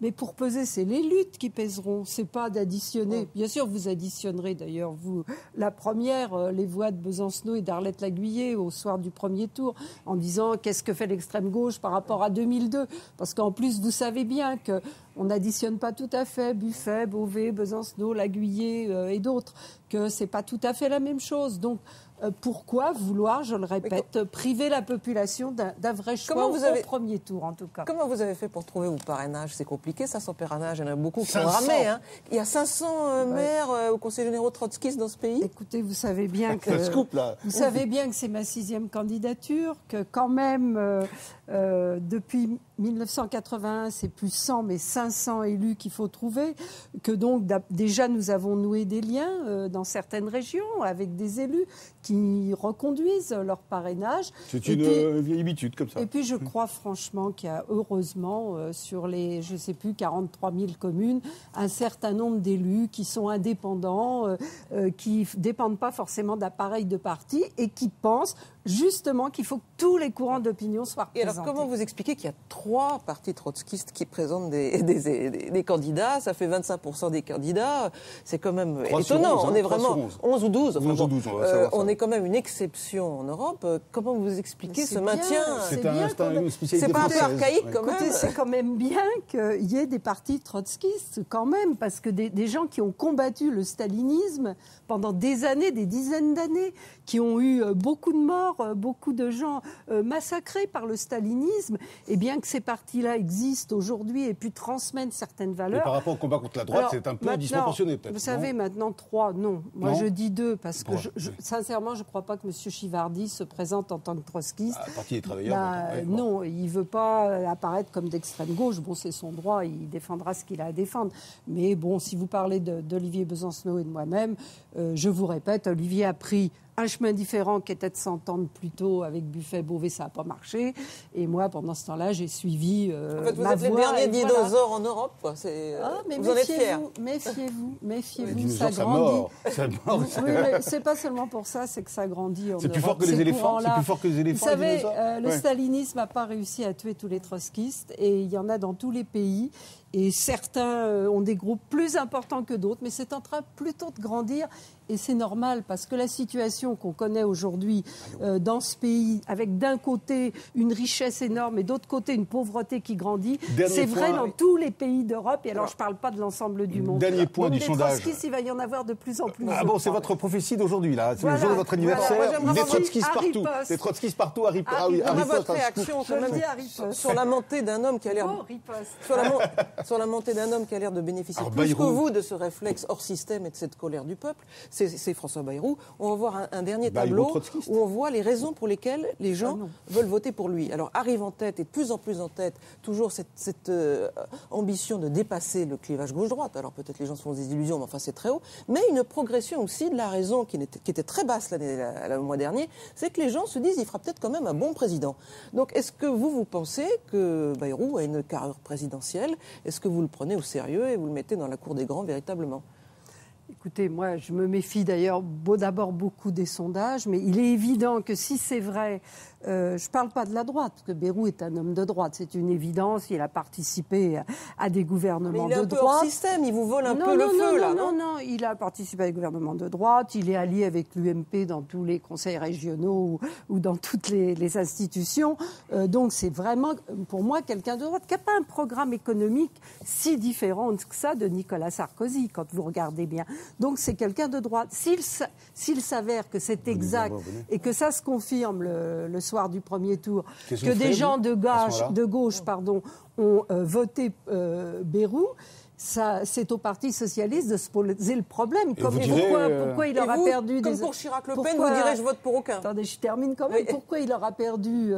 Mais pour peser, c'est les luttes qui pèseront. C'est pas d'additionner. Ouais. Bien sûr, vous additionnerez d'ailleurs, vous, la première, les voix de Besancenot et d'Arlette Laguiller au soir du 1er tour, en disant qu'est-ce que fait l'extrême gauche par rapport à 2002. Parce qu'en plus, vous savez bien que on n'additionne pas tout à fait Buffet, Bové, Besancenot, Laguiller et d'autres, que c'est pas tout à fait la même chose. Donc, pourquoi vouloir, je le répète, priver la population d'un vrai choix au premier tour, en tout cas? Comment vous avez fait pour trouver vos parrainages? C'est compliqué, ça, sans parrainage. Il y en a beaucoup qui ont ramé. Hein. Il y a 500 maires au Conseil général trotskistes dans ce pays. Écoutez, vous savez bien que c'est ma 6e candidature, que quand même, depuis 1981, c'est plus 100, mais 500 élus qu'il faut trouver, que donc déjà nous avons noué des liens dans certaines régions avec des élus qui reconduisent leur parrainage. C'est une vieille habitude comme ça. Et puis je crois franchement qu'il y a heureusement sur les, je ne sais plus, 43 000 communes, un certain nombre d'élus qui sont indépendants, qui ne dépendent pas forcément d'appareils de parti et qui pensent justement qu'il faut que tous les courants d'opinion soient représentés. Et alors comment vous expliquez qu'il y a 3 partis trotskistes qui présentent des candidats? Ça fait 25% des candidats. C'est quand même étonnant. 11, on est vraiment 11 ou 12. Enfin, 11 ou 12, on est quand même une exception en Europe. Comment vous expliquez ce maintien? C'est une spécialité C'est pas un peu archaïque quand même? C'est quand même bien qu'il y ait des partis trotskistes quand même, parce que des gens qui ont combattu le stalinisme pendant des années, des dizaines d'années, qui ont eu beaucoup de morts, beaucoup de gens massacrés par le stalinisme, et bien que ces partis-là existent aujourd'hui et puis transmettent certaines valeurs. Et par rapport au combat contre la droite, c'est un peu disproportionné peut-être. Vous savez, maintenant 3, non. Moi je dis 2, parce que sincèrement, je ne crois pas que M. Chivardi se présente en tant que trotskiste. Le Parti des travailleurs. Non, il ne veut pas apparaître comme d'extrême gauche. Bon, c'est son droit, il défendra ce qu'il a à défendre. Mais bon, si vous parlez d'Olivier Besancenot et de moi-même, je vous répète, Olivier a pris un chemin différent qui était de s'entendre plutôt avec Buffet, Bové, ça n'a pas marché. Et moi, pendant ce temps-là, j'ai suivi en fait, vous êtes les derniers dinosaures en Europe. Mais vous en êtes fiers. Méfiez-vous, ça grandit. C'est pas seulement pour ça, c'est que ça grandit en Europe. C'est plus fort que les éléphants. C'est plus fort que les éléphants. Vous savez, le stalinisme n'a pas réussi à tuer tous les trotskistes, et il y en a dans tous les pays. Et certains ont des groupes plus importants que d'autres, mais c'est en train plutôt de grandir. Et c'est normal, parce que la situation qu'on connaît aujourd'hui dans ce pays, avec d'un côté une richesse énorme et d'autre côté une pauvreté qui grandit, c'est vrai dans tous les pays d'Europe. Et alors, je ne parle pas de l'ensemble du monde. Dernier point du sondage. Des trotskistes, il va y en avoir de plus en plus. Ah bon, c'est votre prophétie d'aujourd'hui, là. C'est le jour de votre anniversaire. Des trotskistes partout. Des trotskistes partout à riposte. Ah oui, votre réaction quand même sur la montée d'un homme qui a l'air sur la montée d'un homme qui a l'air de bénéficier plus que vous de ce réflexe hors système et de cette colère du peuple. C'est François Bayrou. On va voir un dernier tableau où on voit les raisons pour lesquelles les gens veulent voter pour lui. Alors arrive en tête et de plus en plus en tête toujours cette ambition de dépasser le clivage gauche-droite. Alors peut-être les gens se font des illusions, mais enfin c'est très haut. Mais une progression aussi de la raison qui était très basse le mois dernier, c'est que les gens se disent il fera peut-être quand même un bon président. Donc est-ce que vous pensez que Bayrou a une carrure présidentielle? Est-ce que vous le prenez au sérieux et vous le mettez dans la cour des grands véritablement? Écoutez, moi, je me méfie d'ailleurs d'abord beaucoup des sondages, mais il est évident que si c'est vrai, je ne parle pas de la droite, parce que Bayrou est un homme de droite, c'est une évidence, il a participé à des gouvernements de droite. Mais il est un peu hors système, il vous vole un peu le feu, là, non? Non, il a participé à des gouvernements de droite, il est allié avec l'UMP dans tous les conseils régionaux ou dans toutes les institutions, donc c'est vraiment, pour moi, quelqu'un de droite qui n'a pas un programme économique si différent que ça de Nicolas Sarkozy, quand vous regardez bien. Donc c'est quelqu'un de droite. S'il s'avère que c'est exact et que ça se confirme le soir du premier tour, que des gens de gauche ont voté Bayrou, c'est au Parti socialiste de se poser le problème. Pourquoi il aura perdu comme pour Chirac-Le Pen, vous direz je vote pour aucun. Attendez, je termine quand même. Oui. Pourquoi il aura perdu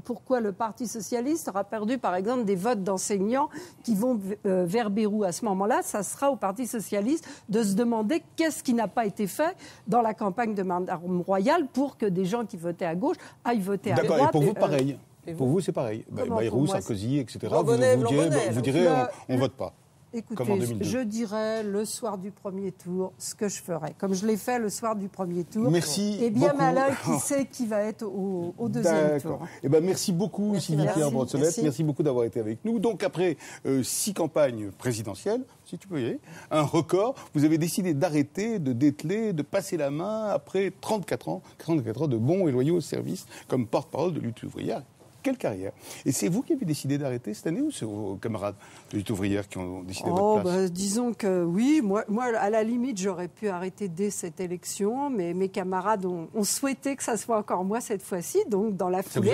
pourquoi le Parti socialiste aura perdu, par exemple, des votes d'enseignants qui vont vers Bayrou? À ce moment-là, ça sera au Parti socialiste de se demander qu'est-ce qui n'a pas été fait dans la campagne de Madame Royal pour que des gens qui votaient à gauche aillent voter à droite. D'accord, et pour vous, pareil. Pour vous, c'est pareil. Bayrou, Sarkozy, etc. Vous direz, on ne vote pas. Écoutez, je dirais le soir du premier tour ce que je ferais, comme je l'ai fait le soir du premier tour. Merci et bien beaucoup. malin qui sait qui va être au deuxième tour. Eh ben, merci beaucoup, Sylvie Pierre Brossolette. Merci beaucoup d'avoir été avec nous. Donc après 6 campagnes présidentielles, si tu peux y aller, un record, vous avez décidé d'arrêter, de dételer, de passer la main après 34 ans de bons et loyaux services comme porte-parole de Lutte ouvrière. Quelle carrière. Et c'est vous qui avez décidé d'arrêter cette année ou c'est vos camarades de Lutte ouvrière qui ont décidé à votre place? Disons que oui, moi, à la limite, j'aurais pu arrêter dès cette élection, mais mes camarades ont souhaité que ça soit encore moi cette fois-ci, donc dans la foulée...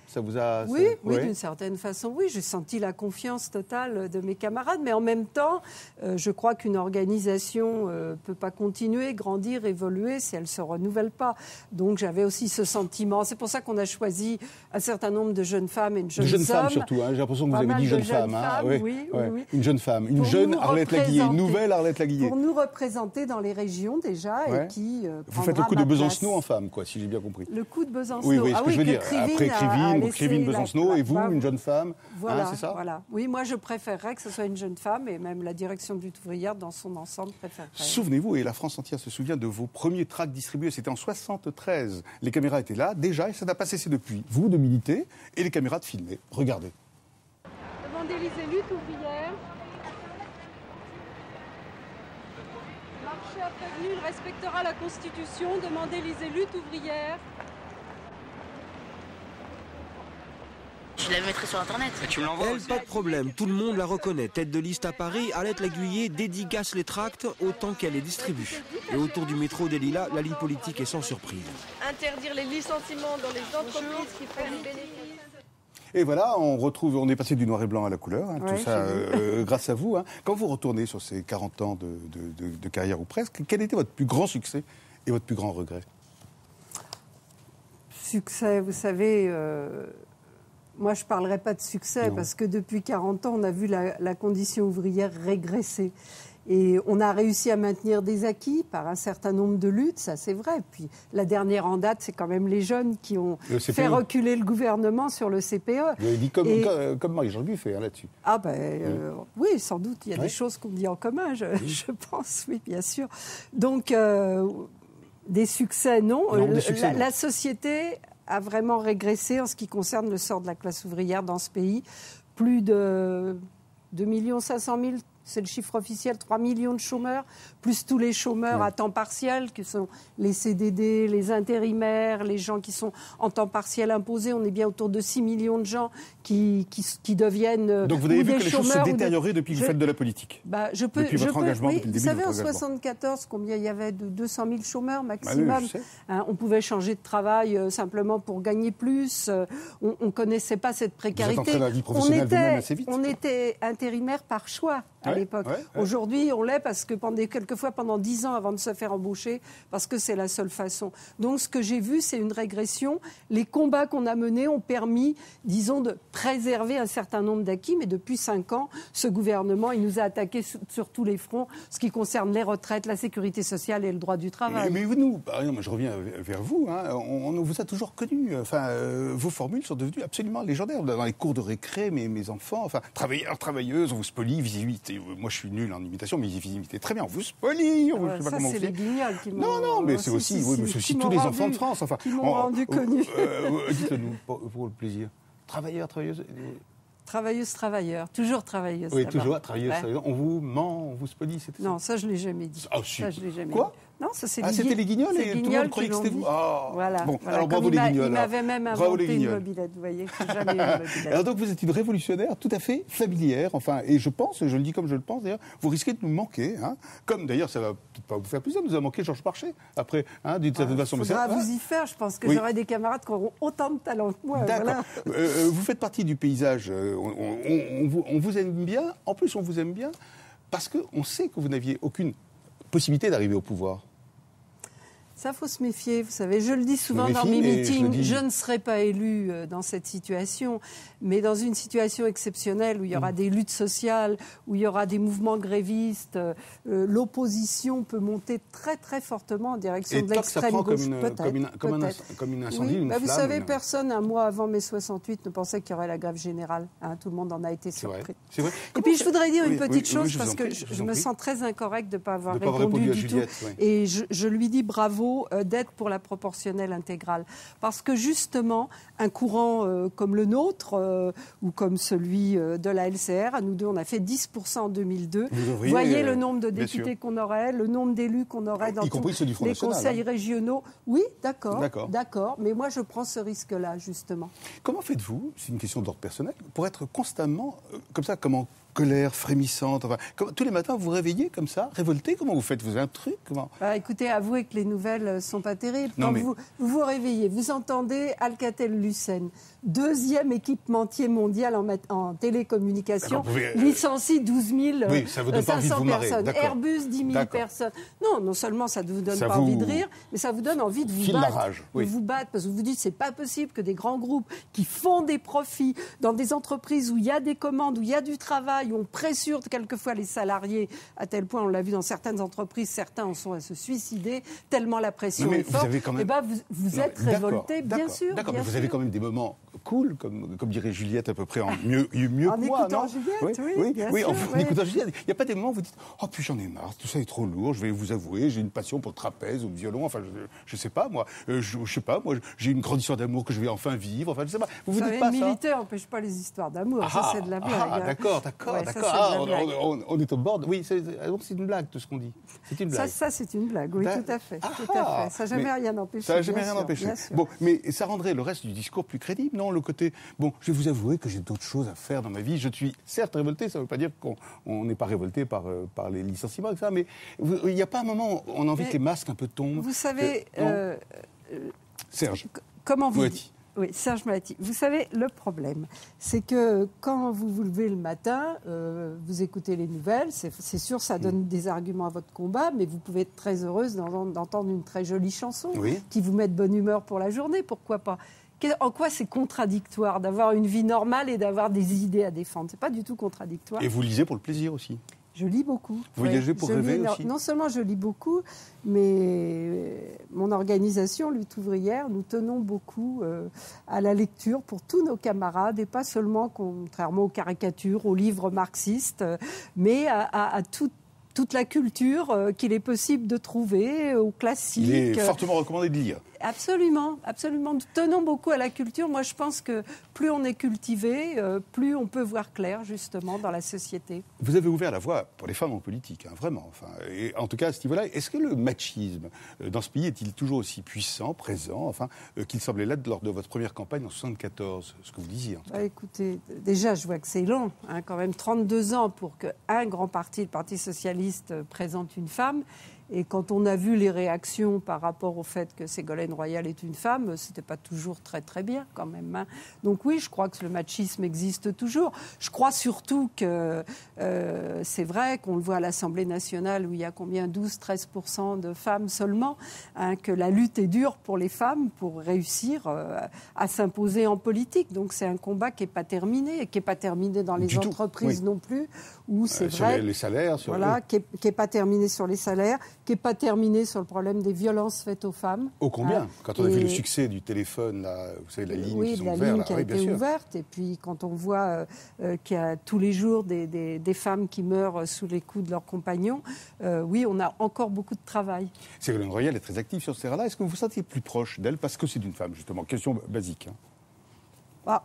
Ça vous a touché? Oui, d'une certaine façon, oui. J'ai senti la confiance totale de mes camarades, mais en même temps, je crois qu'une organisation ne peut pas continuer, grandir, évoluer si elle ne se renouvelle pas. Donc j'avais aussi ce sentiment. C'est pour ça qu'on a choisi un certain nombre de jeunes femmes et de jeunes hommes. Femmes surtout, hein. J'ai l'impression que vous avez dit jeune femme. Oui. Une jeune femme, une jeune Arlette Laguiller, une nouvelle Arlette Laguiller. Pour nous représenter dans les régions déjà et qui vous faites le coup de Besancenot en femme, quoi, si j'ai bien compris. Le coup de Besancenot. Oui, ce que je veux dire. Après Krivine, Besancenot et vous, une jeune femme. Voilà, c'est ça. Voilà. Oui, moi je préférerais que ce soit une jeune femme et même la direction de Lutte ouvrière dans son ensemble préférerait. Souvenez-vous, et la France entière se souvient de vos premiers tracts distribués, c'était en 73. Les caméras étaient là déjà et ça n'a pas cessé depuis. Vous de militer et les caméras de filmer. Regardez. Demandez les Lutte ouvrière. Marché a prévenu, il respectera la Constitution. Demandez les Lutte ouvrière. Je la mettrai sur Internet. Et tu me l'envoies aussi. Pas de problème, tout le monde la reconnaît. Tête de liste à Paris, Arlette Laguiller dédicace les tracts autant qu'elle les distribue. Et autour du métro des Lilas, la ligne politique est sans surprise. Interdire les licenciements dans les entreprises qui font du bénéfice. Et voilà, on est passé du noir et blanc à la couleur, tout ça grâce à vous. Quand vous retournez sur ces 40 ans de carrière ou presque, quel était votre plus grand succès et votre plus grand regret? Succès, vous savez... Moi, je ne parlerai pas de succès parce que depuis 40 ans, on a vu la condition ouvrière régresser. Et on a réussi à maintenir des acquis par un certain nombre de luttes, ça c'est vrai. Puis la dernière en date, c'est quand même les jeunes qui ont fait reculer le gouvernement sur le CPE. Vous avez dit comme Marie-Jean Buffet là-dessus. Oui, sans doute. Il y a des choses qu'on dit en commun, je pense, oui, bien sûr. Donc, des succès, non. La société a vraiment régressé en ce qui concerne le sort de la classe ouvrière dans ce pays. Plus de 2 500 000 c'est le chiffre officiel, 3 millions de chômeurs, plus tous les chômeurs à temps partiel, que sont les CDD, les intérimaires, les gens qui sont en temps partiel imposés. On est bien autour de 6 millions de gens qui deviennent Donc vous avez vu que les choses se détérioraient depuis que vous faites de la politique. Depuis votre engagement, depuis le début vous savez, de en votre engagement. 1974, combien il y avait de 200 000 chômeurs maximum. Ah oui, je sais. On pouvait changer de travail simplement pour gagner plus. On ne connaissait pas cette précarité. Vous êtes entré dans la vie professionnelle vous-même assez vite. On était intérimaire par choix à l'époque. Aujourd'hui, on l'est parce que quelquefois pendant 10 ans avant de se faire embaucher, parce que c'est la seule façon. Donc ce que j'ai vu, c'est une régression. Les combats qu'on a menés ont permis, disons, de préserver un certain nombre d'acquis. Mais depuis 5 ans, ce gouvernement, il nous a attaqués sur tous les fronts, ce qui concerne les retraites, la sécurité sociale et le droit du travail. Mais nous, par exemple, je reviens vers vous, on vous a toujours connu. Enfin, vos formules sont devenues absolument légendaires. Dans les cours de récré, mes enfants, enfin, travailleurs, travailleuses, on vous spolie, vous imitez. Moi, je suis nul en imitation, mais vous imitez très bien. On vous spolie, je sais pas comment c'est les Guignols qui m'ont... Non, mais c'est aussi tous les enfants de France. Enfin, qui m'ont rendu connu. Dites-le nous, pour le plaisir. Travailleurs, travailleuses... Travailleuses, travailleurs, toujours travailleuses. Oui, toujours travailleuses, travailleuses. On vous ment, on vous spolie, c'était ça. Non, ça je l'ai jamais dit. Ah, si. Ça je l'ai jamais Quoi dit. Non, ça c'est c'était les Guignols et tout le monde croyait que c'était vous. Voilà. Bon, alors bravo les Guignols. Il m'avait même inventé une mobilette, vous voyez, j'ai jamais eu une mobilette. Alors donc vous êtes une révolutionnaire tout à fait familière, enfin, et je pense, je le dis comme je le pense d'ailleurs, vous risquez de nous manquer, comme d'ailleurs ça va peut-être pas vous faire plaisir, nous a manqué Georges Marchais, après, d'une certaine façon. Il faudra vous y faire, je pense que j'aurai des camarades qui auront autant de talent que moi. D'accord. Voilà. Vous faites partie du paysage, on vous aime bien, en plus on vous aime bien, parce qu'on sait que vous n'aviez aucune possibilité d'arriver au pouvoir. Ça, faut se méfier, vous savez. Je le dis souvent dans mes meetings, je ne serai pas élue dans cette situation, mais dans une situation exceptionnelle où il y aura des luttes sociales, où il y aura des mouvements grévistes, l'opposition peut monter très très fortement en direction de l'extrême gauche. Comme une incendie, une flamme. Vous savez, personne, un mois avant mai 68, ne pensait qu'il y aurait la grève générale. Tout le monde en a été surpris. C'est vrai. Et puis je voudrais dire une petite chose, parce que je me sens très incorrecte de ne pas avoir répondu du tout. Et je lui dis bravo d'être pour la proportionnelle intégrale. Parce que justement, un courant comme le nôtre ou comme celui de la LCR, à nous deux, on a fait 10% en 2002. Vous voyez le nombre de députés qu'on aurait, le nombre d'élus qu'on aurait dans tous les conseils régionaux. Oui, d'accord. Mais moi, je prends ce risque-là, justement. Comment faites-vous, c'est une question d'ordre personnel, pour être constamment comme ça, comme en colère, frémissante, tous les matins vous vous réveillez comme ça, révolté, comment vous faites? Vous avez un truc? Écoutez, avouez que les nouvelles sont pas terribles. Quand vous vous réveillez, vous entendez Alcatel-Lucent, 2e équipementier mondial en télécommunication, licencie 12 500 personnes, Airbus 10 000 personnes. Non seulement ça ne vous donne pas envie de rire, mais ça vous donne envie de vous battre. Vous battre, parce que vous vous dites, c'est pas possible que des grands groupes qui font des profits dans des entreprises où il y a des commandes, où il y a du travail, où on pressure quelquefois les salariés, à tel point, on l'a vu dans certaines entreprises, certains en sont à se suicider, tellement la pression est forte. Vous êtes révolté, bien sûr. D'accord, mais vous avez quand même des moments cool, comme dirait Juliette à peu près, mieux que moi, non? Oui, en écoutant Juliette. Il n'y a pas des moments où vous dites « Oh, puis j'en ai marre, tout ça est trop lourd, je vais vous avouer, j'ai une passion pour le trapèze ou le violon, enfin, je sais pas, moi. J'ai une grande histoire d'amour que je vais enfin vivre, enfin, je sais pas. Vous dites pas ça? Militaire n'empêche pas les histoires d'amour, ça c'est de la blague. D'accord. On est au bord. Oui, c'est une blague, tout ce qu'on dit. C'est une blague. Ça, c'est une blague, oui, tout à fait. Ça n'a jamais rien empêché. Ça n'a jamais rien empêché. Bon, mais ça rendrait le reste du discours plus crédible, non? Le côté, bon, je vais vous avouer que j'ai d'autres choses à faire dans ma vie. Je suis certes révolté, ça ne veut pas dire qu'on n'est pas révolté par les licenciements, etc. Mais il n'y a pas un moment où on a envie que les masques un peu tombent. Vous savez, Serge, comment vous dites? Oui, Serge Malati. Vous savez, le problème, c'est que quand vous vous levez le matin, vous écoutez les nouvelles, c'est sûr, ça donne des arguments à votre combat, mais vous pouvez être très heureuse d'entendre une très jolie chanson qui vous met de bonne humeur pour la journée, pourquoi pas? En quoi c'est contradictoire d'avoir une vie normale et d'avoir des idées à défendre? C'est pas du tout contradictoire. Et vous lisez pour le plaisir aussi? Je lis beaucoup. Vous voyagez pour rêver aussi? Non seulement je lis beaucoup, mais mon organisation, Lutte ouvrière, nous tenons beaucoup à la lecture pour tous nos camarades, et pas seulement, contrairement aux caricatures, aux livres marxistes, mais à toute la culture qu'il est possible de trouver, aux classiques. Il est fortement recommandé de lire. Absolument, absolument. Nous tenons beaucoup à la culture. Moi, je pense que plus on est cultivé, plus on peut voir clair, justement, dans la société. Vous avez ouvert la voie pour les femmes en politique, hein, vraiment. Enfin, et en tout cas, à ce niveau-là, est-ce que le machisme dans ce pays est-il toujours aussi puissant, présent, enfin, qu'il semblait l'être lors de votre première campagne en 1974, ce que vous disiez en tout cas? Écoutez, déjà, je vois que c'est long, hein, quand même 32 ans pour qu'un grand parti, le Parti socialiste, présente une femme. Et quand on a vu les réactions par rapport au fait que Ségolène Royal est une femme, c'était pas toujours très très bien quand même. Hein. Donc oui, je crois que le machisme existe toujours. Je crois surtout que c'est vrai qu'on le voit à l'Assemblée nationale où il y a combien 12-13% de femmes seulement, hein, que la lutte est dure pour les femmes pour réussir à s'imposer en politique. Donc c'est un combat qui n'est pas terminé et qui n'est pas terminé dans les entreprises non plus. Où c'est vrai, sur les salaires, voilà, qui n'est pas terminé sur les salaires, qui n'est pas terminé sur le problème des violences faites aux femmes. Ô combien quand on a vu le succès du téléphone, là, vous savez, la ligne qu'ils ont ouverte. Qui a été ouverte. Et puis quand on voit qu'il y a tous les jours des femmes qui meurent sous les coups de leurs compagnons, oui, on a encore beaucoup de travail. Ségolène Royal est très active sur ce terrain-là. Est-ce que vous vous sentez plus proche d'elle parce que c'est une femme, justement? Question basique. Hein.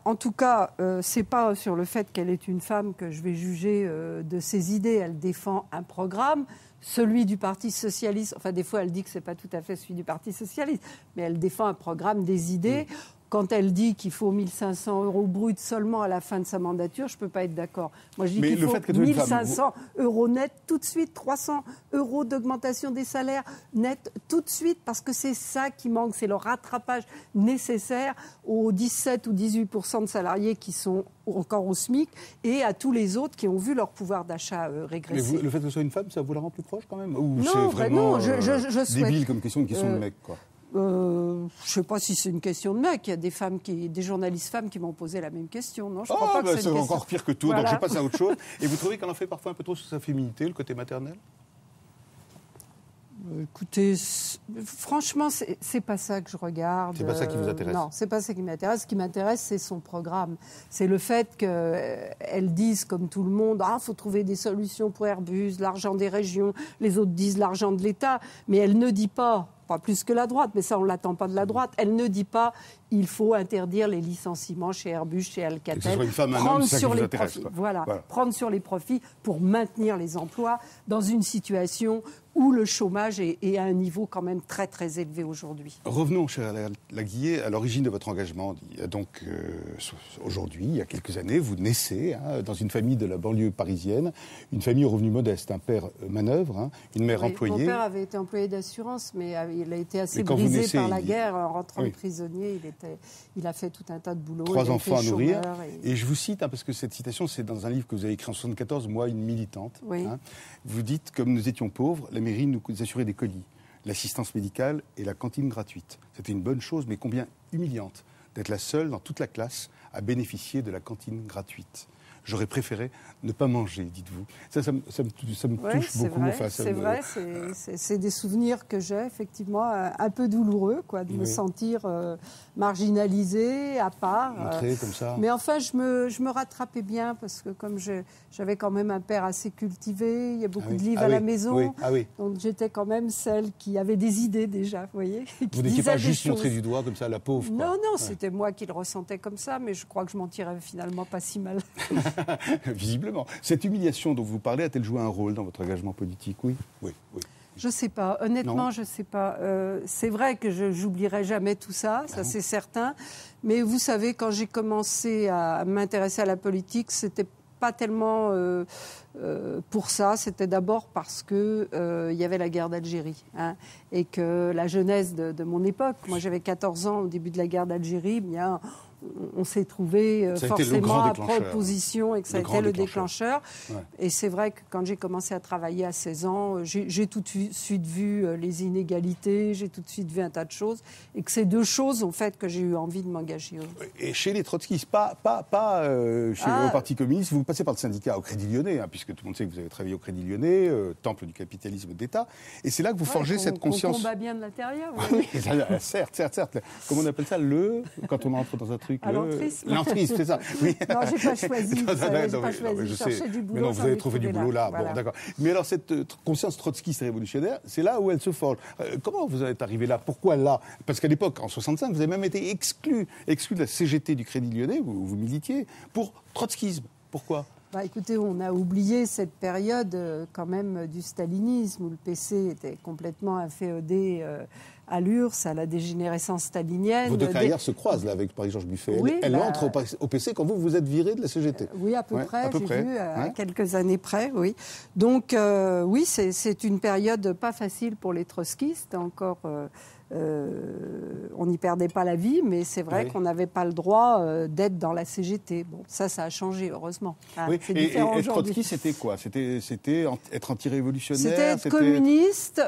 En tout cas, c'est pas sur le fait qu'elle est une femme que je vais juger de ses idées. Elle défend un programme, celui du Parti socialiste. Enfin, des fois, elle dit que c'est pas tout à fait celui du Parti socialiste, mais elle défend un programme, des idées. Quand elle dit qu'il faut 1 500 € bruts seulement à la fin de sa mandature, je ne peux pas être d'accord. Moi, je dis qu'il faut 1 500 € net tout de suite, 300 € d'augmentation des salaires net tout de suite, parce que c'est ça qui manque, c'est le rattrapage nécessaire aux 17 ou 18% de salariés qui sont encore au SMIC et à tous les autres qui ont vu leur pouvoir d'achat régresser. Mais le fait que ce soit une femme, ça vous la rend plus proche quand même? Ou non, c'est vraiment je souhaite... débile comme question, une question de mec, quoi. Je ne sais pas si c'est une question de mec. Il y a des journalistes femmes qui m'ont posé la même question. Non, je crois pas que c'est encore pire que tout. Voilà. Donc je passe à autre chose. Et vous trouvez qu'elle en fait parfois un peu trop sur sa féminité, le côté maternel? Écoutez, franchement, c'est pas ça que je regarde. C'est pas ça qui vous intéresse? Non, c'est pas ça qui m'intéresse. Ce qui m'intéresse, c'est son programme. C'est le fait qu'elle dise, comme tout le monde, faut trouver des solutions pour Airbus, l'argent des régions. Les autres disent l'argent de l'État. Mais elle ne dit pas plus que la droite, mais ça on ne l'attend pas de la droite, elle ne dit pas il faut interdire les licenciements chez Airbus, chez Alcatel, prendre sur les profits. Voilà, prendre sur les profits pour maintenir les emplois dans une situation où le chômage est à un niveau quand même très très élevé aujourd'hui. Revenons, cher Laguillet, à l'origine de votre engagement. Donc aujourd'hui, il y a quelques années, vous naissez dans une famille de la banlieue parisienne, une famille aux revenus modestes, un père manœuvre, une mère employée. Mon père avait été employé d'assurance, mais il a été assez brisé par la guerre. En rentrant prisonnier, il a fait tout un tas de boulot. 3 enfants à nourrir. Et je vous cite, parce que cette citation, c'est dans un livre que vous avez écrit en 1974, Moi, une militante. Oui. Vous dites, comme nous étions pauvres, la mairie nous assurait des colis, l'assistance médicale et la cantine gratuite. C'était une bonne chose, mais combien humiliante d'être la seule dans toute la classe à bénéficier de la cantine gratuite. J'aurais préféré ne pas manger, dites-vous. Ça me touche beaucoup. C'est vrai, c'est des souvenirs que j'ai, effectivement, un peu douloureux, de me sentir marginalisée, à part. Montrée comme ça. Mais enfin, je me rattrapais bien, parce que comme j'avais quand même un père assez cultivé, il y a beaucoup de livres à la maison, donc j'étais quand même celle qui avait des idées déjà, vous voyez. Vous n'étiez pas juste montrée du doigt comme ça, la pauvre. Non, c'était moi qui le ressentais comme ça, mais je crois que je m'en tirais finalement pas si mal. Visiblement. Cette humiliation dont vous parlez a-t-elle joué un rôle dans votre engagement politique? Oui. Je ne sais pas. Honnêtement, je ne sais pas. C'est vrai que je n'oublierai jamais tout ça, ça c'est certain. Mais vous savez, quand j'ai commencé à m'intéresser à la politique, c'était pas tellement pour ça. C'était d'abord parce que il y avait la guerre d'Algérie, et que la jeunesse de mon époque, moi j'avais 14 ans au début de la guerre d'Algérie, bien on s'est trouvé forcément à proposition et que ça a été le déclencheur. Et c'est vrai que quand j'ai commencé à travailler à 16 ans, j'ai tout de suite vu les inégalités, j'ai tout de suite vu un tas de choses, et que ces deux choses ont fait que j'ai eu envie de m'engager. Et chez les trotskistes, pas au Parti communiste, vous passez par le syndicat au Crédit Lyonnais, puisque puisque tout le monde sait que vous avez travaillé au Crédit Lyonnais, temple du capitalisme d'État, et c'est là que vous forgez cette conscience. On combat bien de l'intérieur. Oui, certes. Comment on appelle ça, quand on entre dans un truc, l'entrisme. L'entrisme, c'est ça. Oui. Non, j'ai pas choisi. J'ai pas choisi. Je cherchais sais. du boulot. Mais non, vous avez trouvé du boulot là. Voilà. Bon, d'accord. Mais alors, cette conscience trotskiste révolutionnaire, c'est là où elle se forge. Comment vous êtes arrivé là? Pourquoi là? Parce qu'à l'époque, en 65, vous avez même été exclu de la CGT du Crédit Lyonnais, où vous militiez, pour trotskisme. Pourquoi? Écoutez, on a oublié cette période quand même du stalinisme, où le PC était complètement inféodé à l'URSS, à la dégénérescence stalinienne. Vos deux carrières se croisent là avec Marie-Georges Buffet. Oui, elle entre au PC quand vous êtes viré de la CGT. Oui, à peu près, j'ai vu, à quelques années près, oui. Donc, oui, c'est une période pas facile pour les trotskistes, encore... on n'y perdait pas la vie, mais c'est vrai qu'on n'avait pas le droit d'être dans la CGT. Bon, ça a changé, heureusement. Oui. Et être trotskiste, c'était quoi? C'était être anti-révolutionnaire? C'était être communiste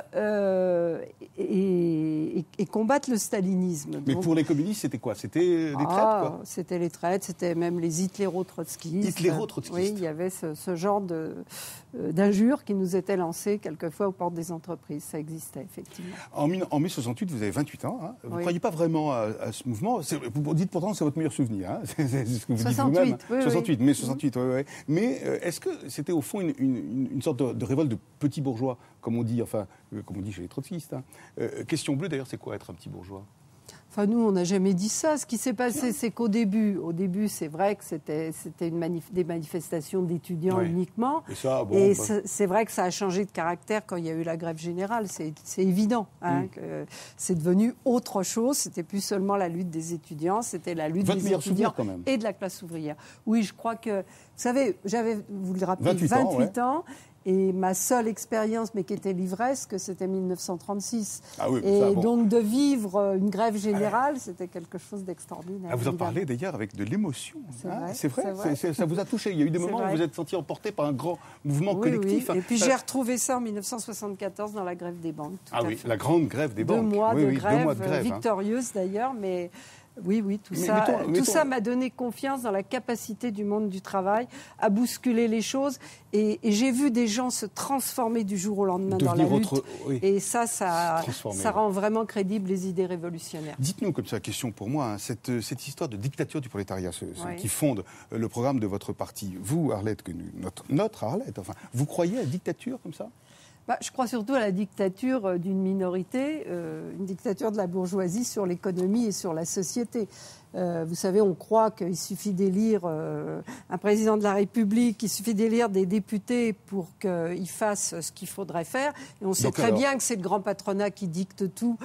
et combattre le stalinisme. Mais donc, pour les communistes, c'était quoi? C'était les traites, quoi? C'était les traites, c'était même les hitléro-trotskistes. Hitléro-trotskistes. Oui, il y avait ce genre d'injures qui nous étaient lancées quelquequefois aux portes des entreprises. Ça existait, effectivement. En mai 68, vous avez 28 ans. Hein. Vous ne croyez pas vraiment à ce mouvement? Vous dites pourtant que c'est votre meilleur souvenir. Hein. C'est ce que vous 68, dites vous-même. Oui, 68, mai 68, oui. Mais est-ce que c'était au fond une sorte de révolte de petits bourgeois, comme on dit chez les trotskistes, hein. Question bleue, d'ailleurs, c'est quoi être un petit bourgeois? Enfin, nous, on n'a jamais dit ça. Ce qui s'est passé, c'est qu'au début, c'est vrai que c'était des manifestations d'étudiants uniquement. Et c'est vrai que ça a changé de caractère quand il y a eu la grève générale. C'est évident que c'est devenu autre chose. C'était plus seulement la lutte des étudiants, c'était la lutte des étudiants et de la classe ouvrière. Oui, je crois que... Vous savez, vous le rappelez, 28 ans. Et ma seule expérience, mais qui était livresque, c'était 1936. Donc de vivre une grève générale, c'était quelque chose d'extraordinaire. Vous en parlez d'ailleurs avec de l'émotion. C'est vrai. Ça vous a touché. Il y a eu des moments où vous êtes senti emporté par un grand mouvement collectif. Oui. Et puis j'ai retrouvé ça en 1974 dans la grève des banques. La grande grève des banques. 2 mois de grève, victorieuse d'ailleurs, mais... Oui, tout ça m'a donné confiance dans la capacité du monde du travail à bousculer les choses. Et j'ai vu des gens se transformer du jour au lendemain dans la lutte. Et ça rend vraiment crédibles les idées révolutionnaires. Dites-nous comme ça, question pour moi, cette histoire de dictature du prolétariat qui fonde le programme de votre parti. Vous, Arlette, notre Arlette, vous croyez à la dictature comme ça ? Je crois surtout à la dictature d'une minorité, une dictature de la bourgeoisie sur l'économie et sur la société. Vous savez, on croit qu'il suffit d'élire un président de la République, il suffit d'élire des députés pour qu'ils fassent ce qu'il faudrait faire. Et on sait très bien que c'est le grand patronat qui dicte tout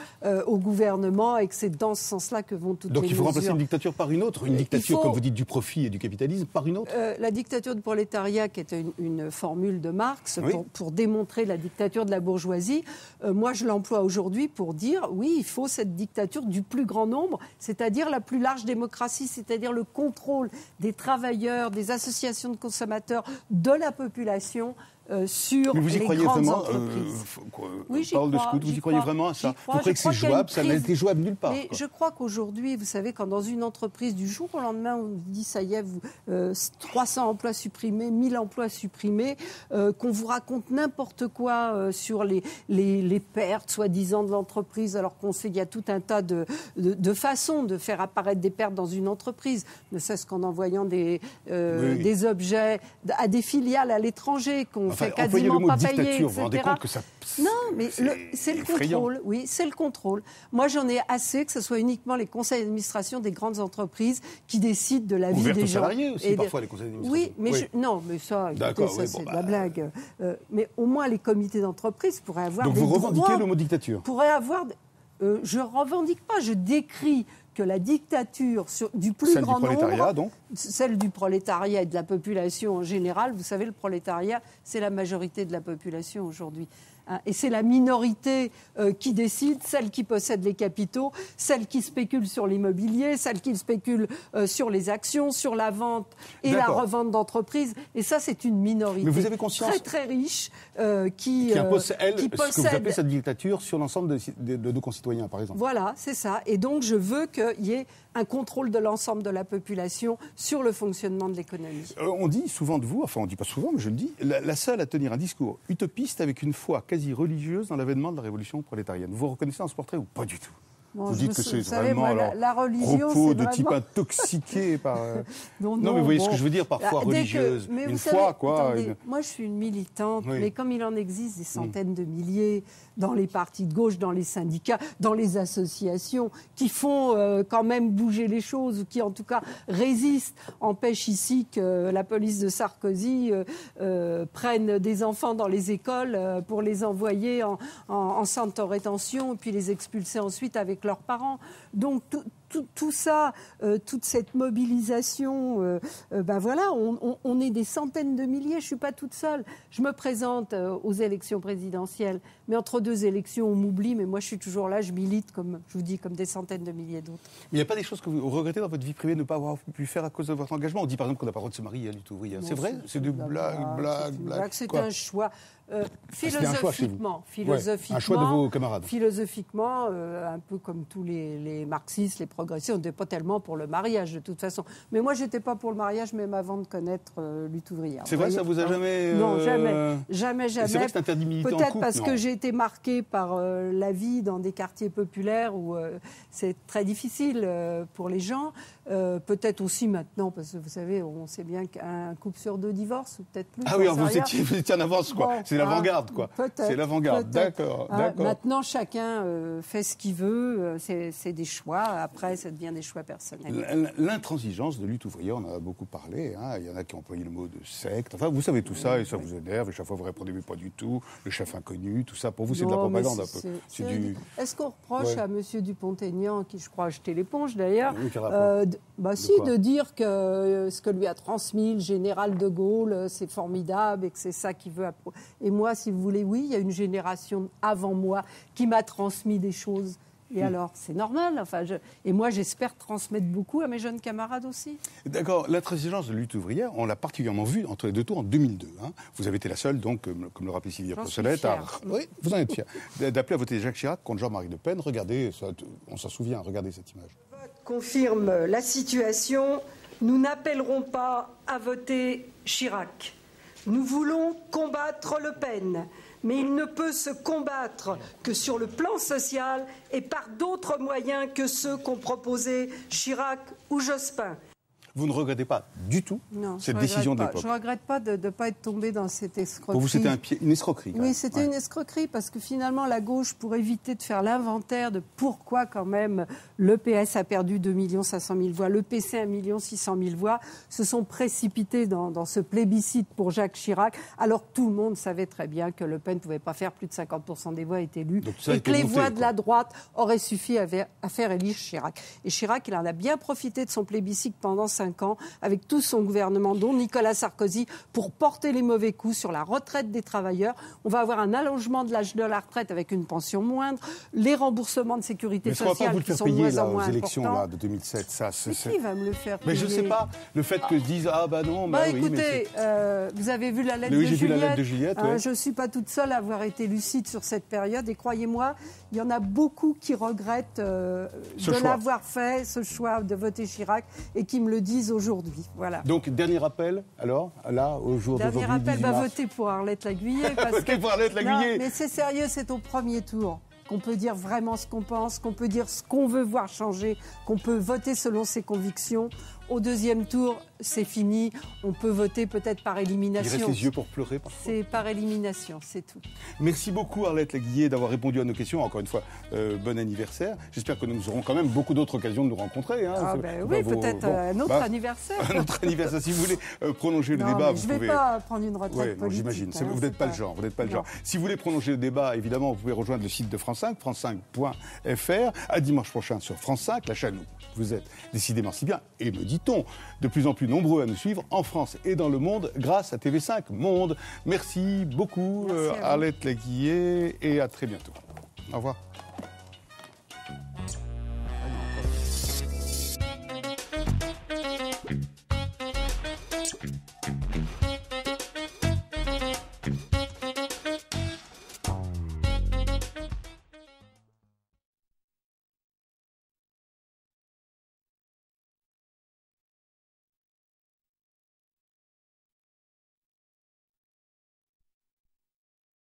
au gouvernement et que c'est dans ce sens-là que vont toutes les mesures. Donc il faut remplacer une dictature par une autre, une dictature, comme vous dites, du profit et du capitalisme, par une autre. La dictature du prolétariat, qui était une formule de Marx pour démontrer la dictature de la bourgeoisie, moi je l'emploie aujourd'hui pour dire, oui, il faut cette dictature du plus grand nombre, c'est-à-dire la plus large démocratie, c'est-à-dire le contrôle des travailleurs, des associations de consommateurs, de la population sur les grandes entreprises. Oui, parole de scout, vous y croyez vraiment à ça? Vous croyez que c'est jouable? Ça n'a été jouable nulle part. Mais je crois qu'aujourd'hui, vous savez, quand dans une entreprise, du jour au lendemain, on dit, ça y est, 300 emplois supprimés, 1000 emplois supprimés, qu'on vous raconte n'importe quoi sur les pertes, soi-disant, de l'entreprise, alors qu'on sait qu'il y a tout un tas de façons de faire apparaître des pertes dans une entreprise, ne serait-ce qu'en envoyant des objets à des filiales à l'étranger, qu'on fait quasiment pas payer, etc. Vous vous rendez compte que ça... Non, mais c'est le contrôle. Oui, c'est le contrôle. Moi, j'en ai assez que ce soit uniquement les conseils d'administration des grandes entreprises qui décident de la vie des gens. Ouverts aux salariés aussi, parfois, les conseils d'administration. Oui, mais non, mais ça, écoutez, c'est de la blague. Mais au moins, les comités d'entreprise pourraient avoir des droits. Donc vous revendiquez le mot dictature? Pourraient avoir... je ne revendique pas, je décris que la dictature du plus grand nombre, donc celle du prolétariat et de la population en général, vous savez, le prolétariat, c'est la majorité de la population aujourd'hui. Et c'est la minorité qui décide, celle qui possède les capitaux, celle qui spécule sur l'immobilier, celle qui spécule sur les actions, sur la vente et la revente d'entreprises. Et ça, c'est une minorité. Mais vous avez conscience très très riche qui impose, elle, qui ce possède... que vous appelez cette dictature sur l'ensemble de nos concitoyens, par exemple. Voilà, c'est ça. Et donc, je veux qu'il y ait un contrôle de l'ensemble de la population sur le fonctionnement de l'économie. On dit souvent de vous, enfin on ne dit pas souvent, mais je le dis, la seule à tenir un discours utopiste avec une foi quasi religieuse dans l'avènement de la révolution prolétarienne. Vous vous reconnaissez dans ce portrait ou pas du tout? Bon, vous dites que c'est vraiment moi, la religion, propos c'est de vraiment... type intoxiqué par... non, mais vous voyez ce que je veux dire par foi religieuse. Mais une savez, foi, quoi. Attendez, moi, je suis une militante, oui. mais comme il en existe des centaines de milliers dans les partis de gauche, dans les syndicats, dans les associations, qui font quand même bouger les choses, ou qui en tout cas résistent, empêchent ici que la police de Sarkozy prenne des enfants dans les écoles pour les envoyer en centre de rétention, et puis les expulser ensuite avec leurs parents. Donc tout ça, toute cette mobilisation, voilà, on est des centaines de milliers. Je ne suis pas toute seule. Je me présente aux élections présidentielles, mais entre deux élections, on m'oublie. Mais moi, je suis toujours là. Je milite, comme je vous dis, comme des centaines de milliers d'autres. Mais il n'y a pas des choses que vous regrettez dans votre vie privée de ne pas avoir pu faire à cause de votre engagement? On dit par exemple qu'on n'a pas le droit de se marier du tout. Oui, c'est vrai? C'est de blague. C'est un choix. Philosophiquement, un choix de vos camarades. Philosophiquement, un peu comme tous les marxistes, les progressistes, on n'était pas tellement pour le mariage de toute façon. Mais moi, j'étais pas pour le mariage, même avant de connaître Lutte ouvrière. C'est vrai, ça vous a jamais... Non, jamais. C'est vrai que c'est interdit militant en Peut-être couple, parce que j'ai été marquée par la vie dans des quartiers populaires où c'est très difficile pour les gens. Peut-être aussi maintenant, parce que vous savez, on sait bien qu'un couple sur deux divorce, ou peut-être plus. Ah oui, vous étiez en avance, quoi. Bon, c'est l'avant-garde, quoi. C'est l'avant-garde, d'accord. Maintenant, chacun fait ce qu'il veut, c'est des choix. Après, ça devient des choix personnels. L'intransigeance de Lutte ouvrière, on en a beaucoup parlé. Il y en a qui ont employé le mot de secte. Enfin, vous savez tout ça, et ça vous énerve. Et chaque fois, vous répondez, mais pas du tout. Le chef inconnu, tout ça. Pour vous, c'est de la propagande, un peu. Est-ce qu'on reproche à M. Dupont-Aignan, qui, je crois, a jeté l'éponge, d'ailleurs, de dire que ce que lui a transmis le général de Gaulle, c'est formidable et que c'est ça qu'il veut. Et moi, si vous voulez, oui, il y a une génération avant moi qui m'a transmis des choses. Et alors, c'est normal. Enfin, et moi, j'espère transmettre beaucoup à mes jeunes camarades aussi. D'accord. L'intransigeance de Lutte ouvrière, on l'a particulièrement vue entre les deux tours en 2002. Vous avez été la seule, donc, comme le rappelait Sylvia Brossolette, oui, vous en êtes fière, d'appeler à voter Jacques Chirac contre Jean-Marie Le Pen. Regardez, on s'en souvient, regardez cette image. Le vote confirme la situation. Nous n'appellerons pas à voter Chirac. Nous voulons combattre Le Pen. Mais il ne peut se combattre que sur le plan social et par d'autres moyens que ceux qu'ont proposés Chirac ou Jospin. Vous ne regrettez pas du tout cette décision de l'époque? Je ne regrette pas de ne pas être tombée dans cette escroquerie. Pour vous, c'était une escroquerie? Oui, c'était une escroquerie parce que finalement, la gauche, pour éviter de faire l'inventaire de pourquoi quand même le PS a perdu 2 500 000 voix, le PC 1 600 000 voix, se sont précipités dans ce plébiscite pour Jacques Chirac, alors que tout le monde savait très bien que Le Pen ne pouvait pas faire plus de 50% des voix étaient élues et que les voix de la droite auraient suffi à faire élire Chirac. Et Chirac, il en a bien profité de son plébiscite pendant 5 ans, avec tout son gouvernement, dont Nicolas Sarkozy, pour porter les mauvais coups sur la retraite des travailleurs. On va avoir un allongement de l'âge de la retraite avec une pension moindre, les remboursements de sécurité sociale qui sont de moins en moins importants. Mais est-ce qu'on va pas vous le faire payer, aux élections de 2007 ça, Mais qui va me le faire payer? Mais je ne sais pas. Le fait que je dise, écoutez, vous avez vu la lettre de Juliette. J'ai vu la lettre de Juliette. Je ne suis pas toute seule à avoir été lucide sur cette période. Et croyez-moi, il y en a beaucoup qui regrettent de l'avoir fait, ce choix de voter Chirac, et qui me le disent aujourd'hui. Voilà. Donc, dernier appel, alors, là, au jour d'aujourd'hui. Dernier appel, voter pour Arlette Laguiller. Voter pour Arlette Laguiller. Mais c'est sérieux, c'est au premier tour qu'on peut dire vraiment ce qu'on pense, qu'on peut dire ce qu'on veut voir changer, qu'on peut voter selon ses convictions. Au deuxième tour, c'est fini. On peut voter peut-être par élimination. Il reste les yeux pour pleurer, parfois. C'est par élimination, c'est tout. Merci beaucoup, Arlette Laguiller, d'avoir répondu à nos questions. Encore une fois, bon anniversaire. J'espère que nous aurons quand même beaucoup d'autres occasions de nous rencontrer. Oui, peut-être un autre anniversaire. Un autre anniversaire. Si vous voulez prolonger le débat, vous pouvez... Je ne vais pas prendre une retraite politique. J'imagine. Vous n'êtes pas le genre. Si vous voulez prolonger le débat, évidemment, vous pouvez rejoindre le site de France 5, france5.fr. À dimanche prochain sur France 5, la chaîne où vous êtes décidément si bien et me dites invitons de plus en plus nombreux à nous suivre en France et dans le monde grâce à TV5 Monde. Merci beaucoup, Arlette Laguillet, et à très bientôt. Au revoir.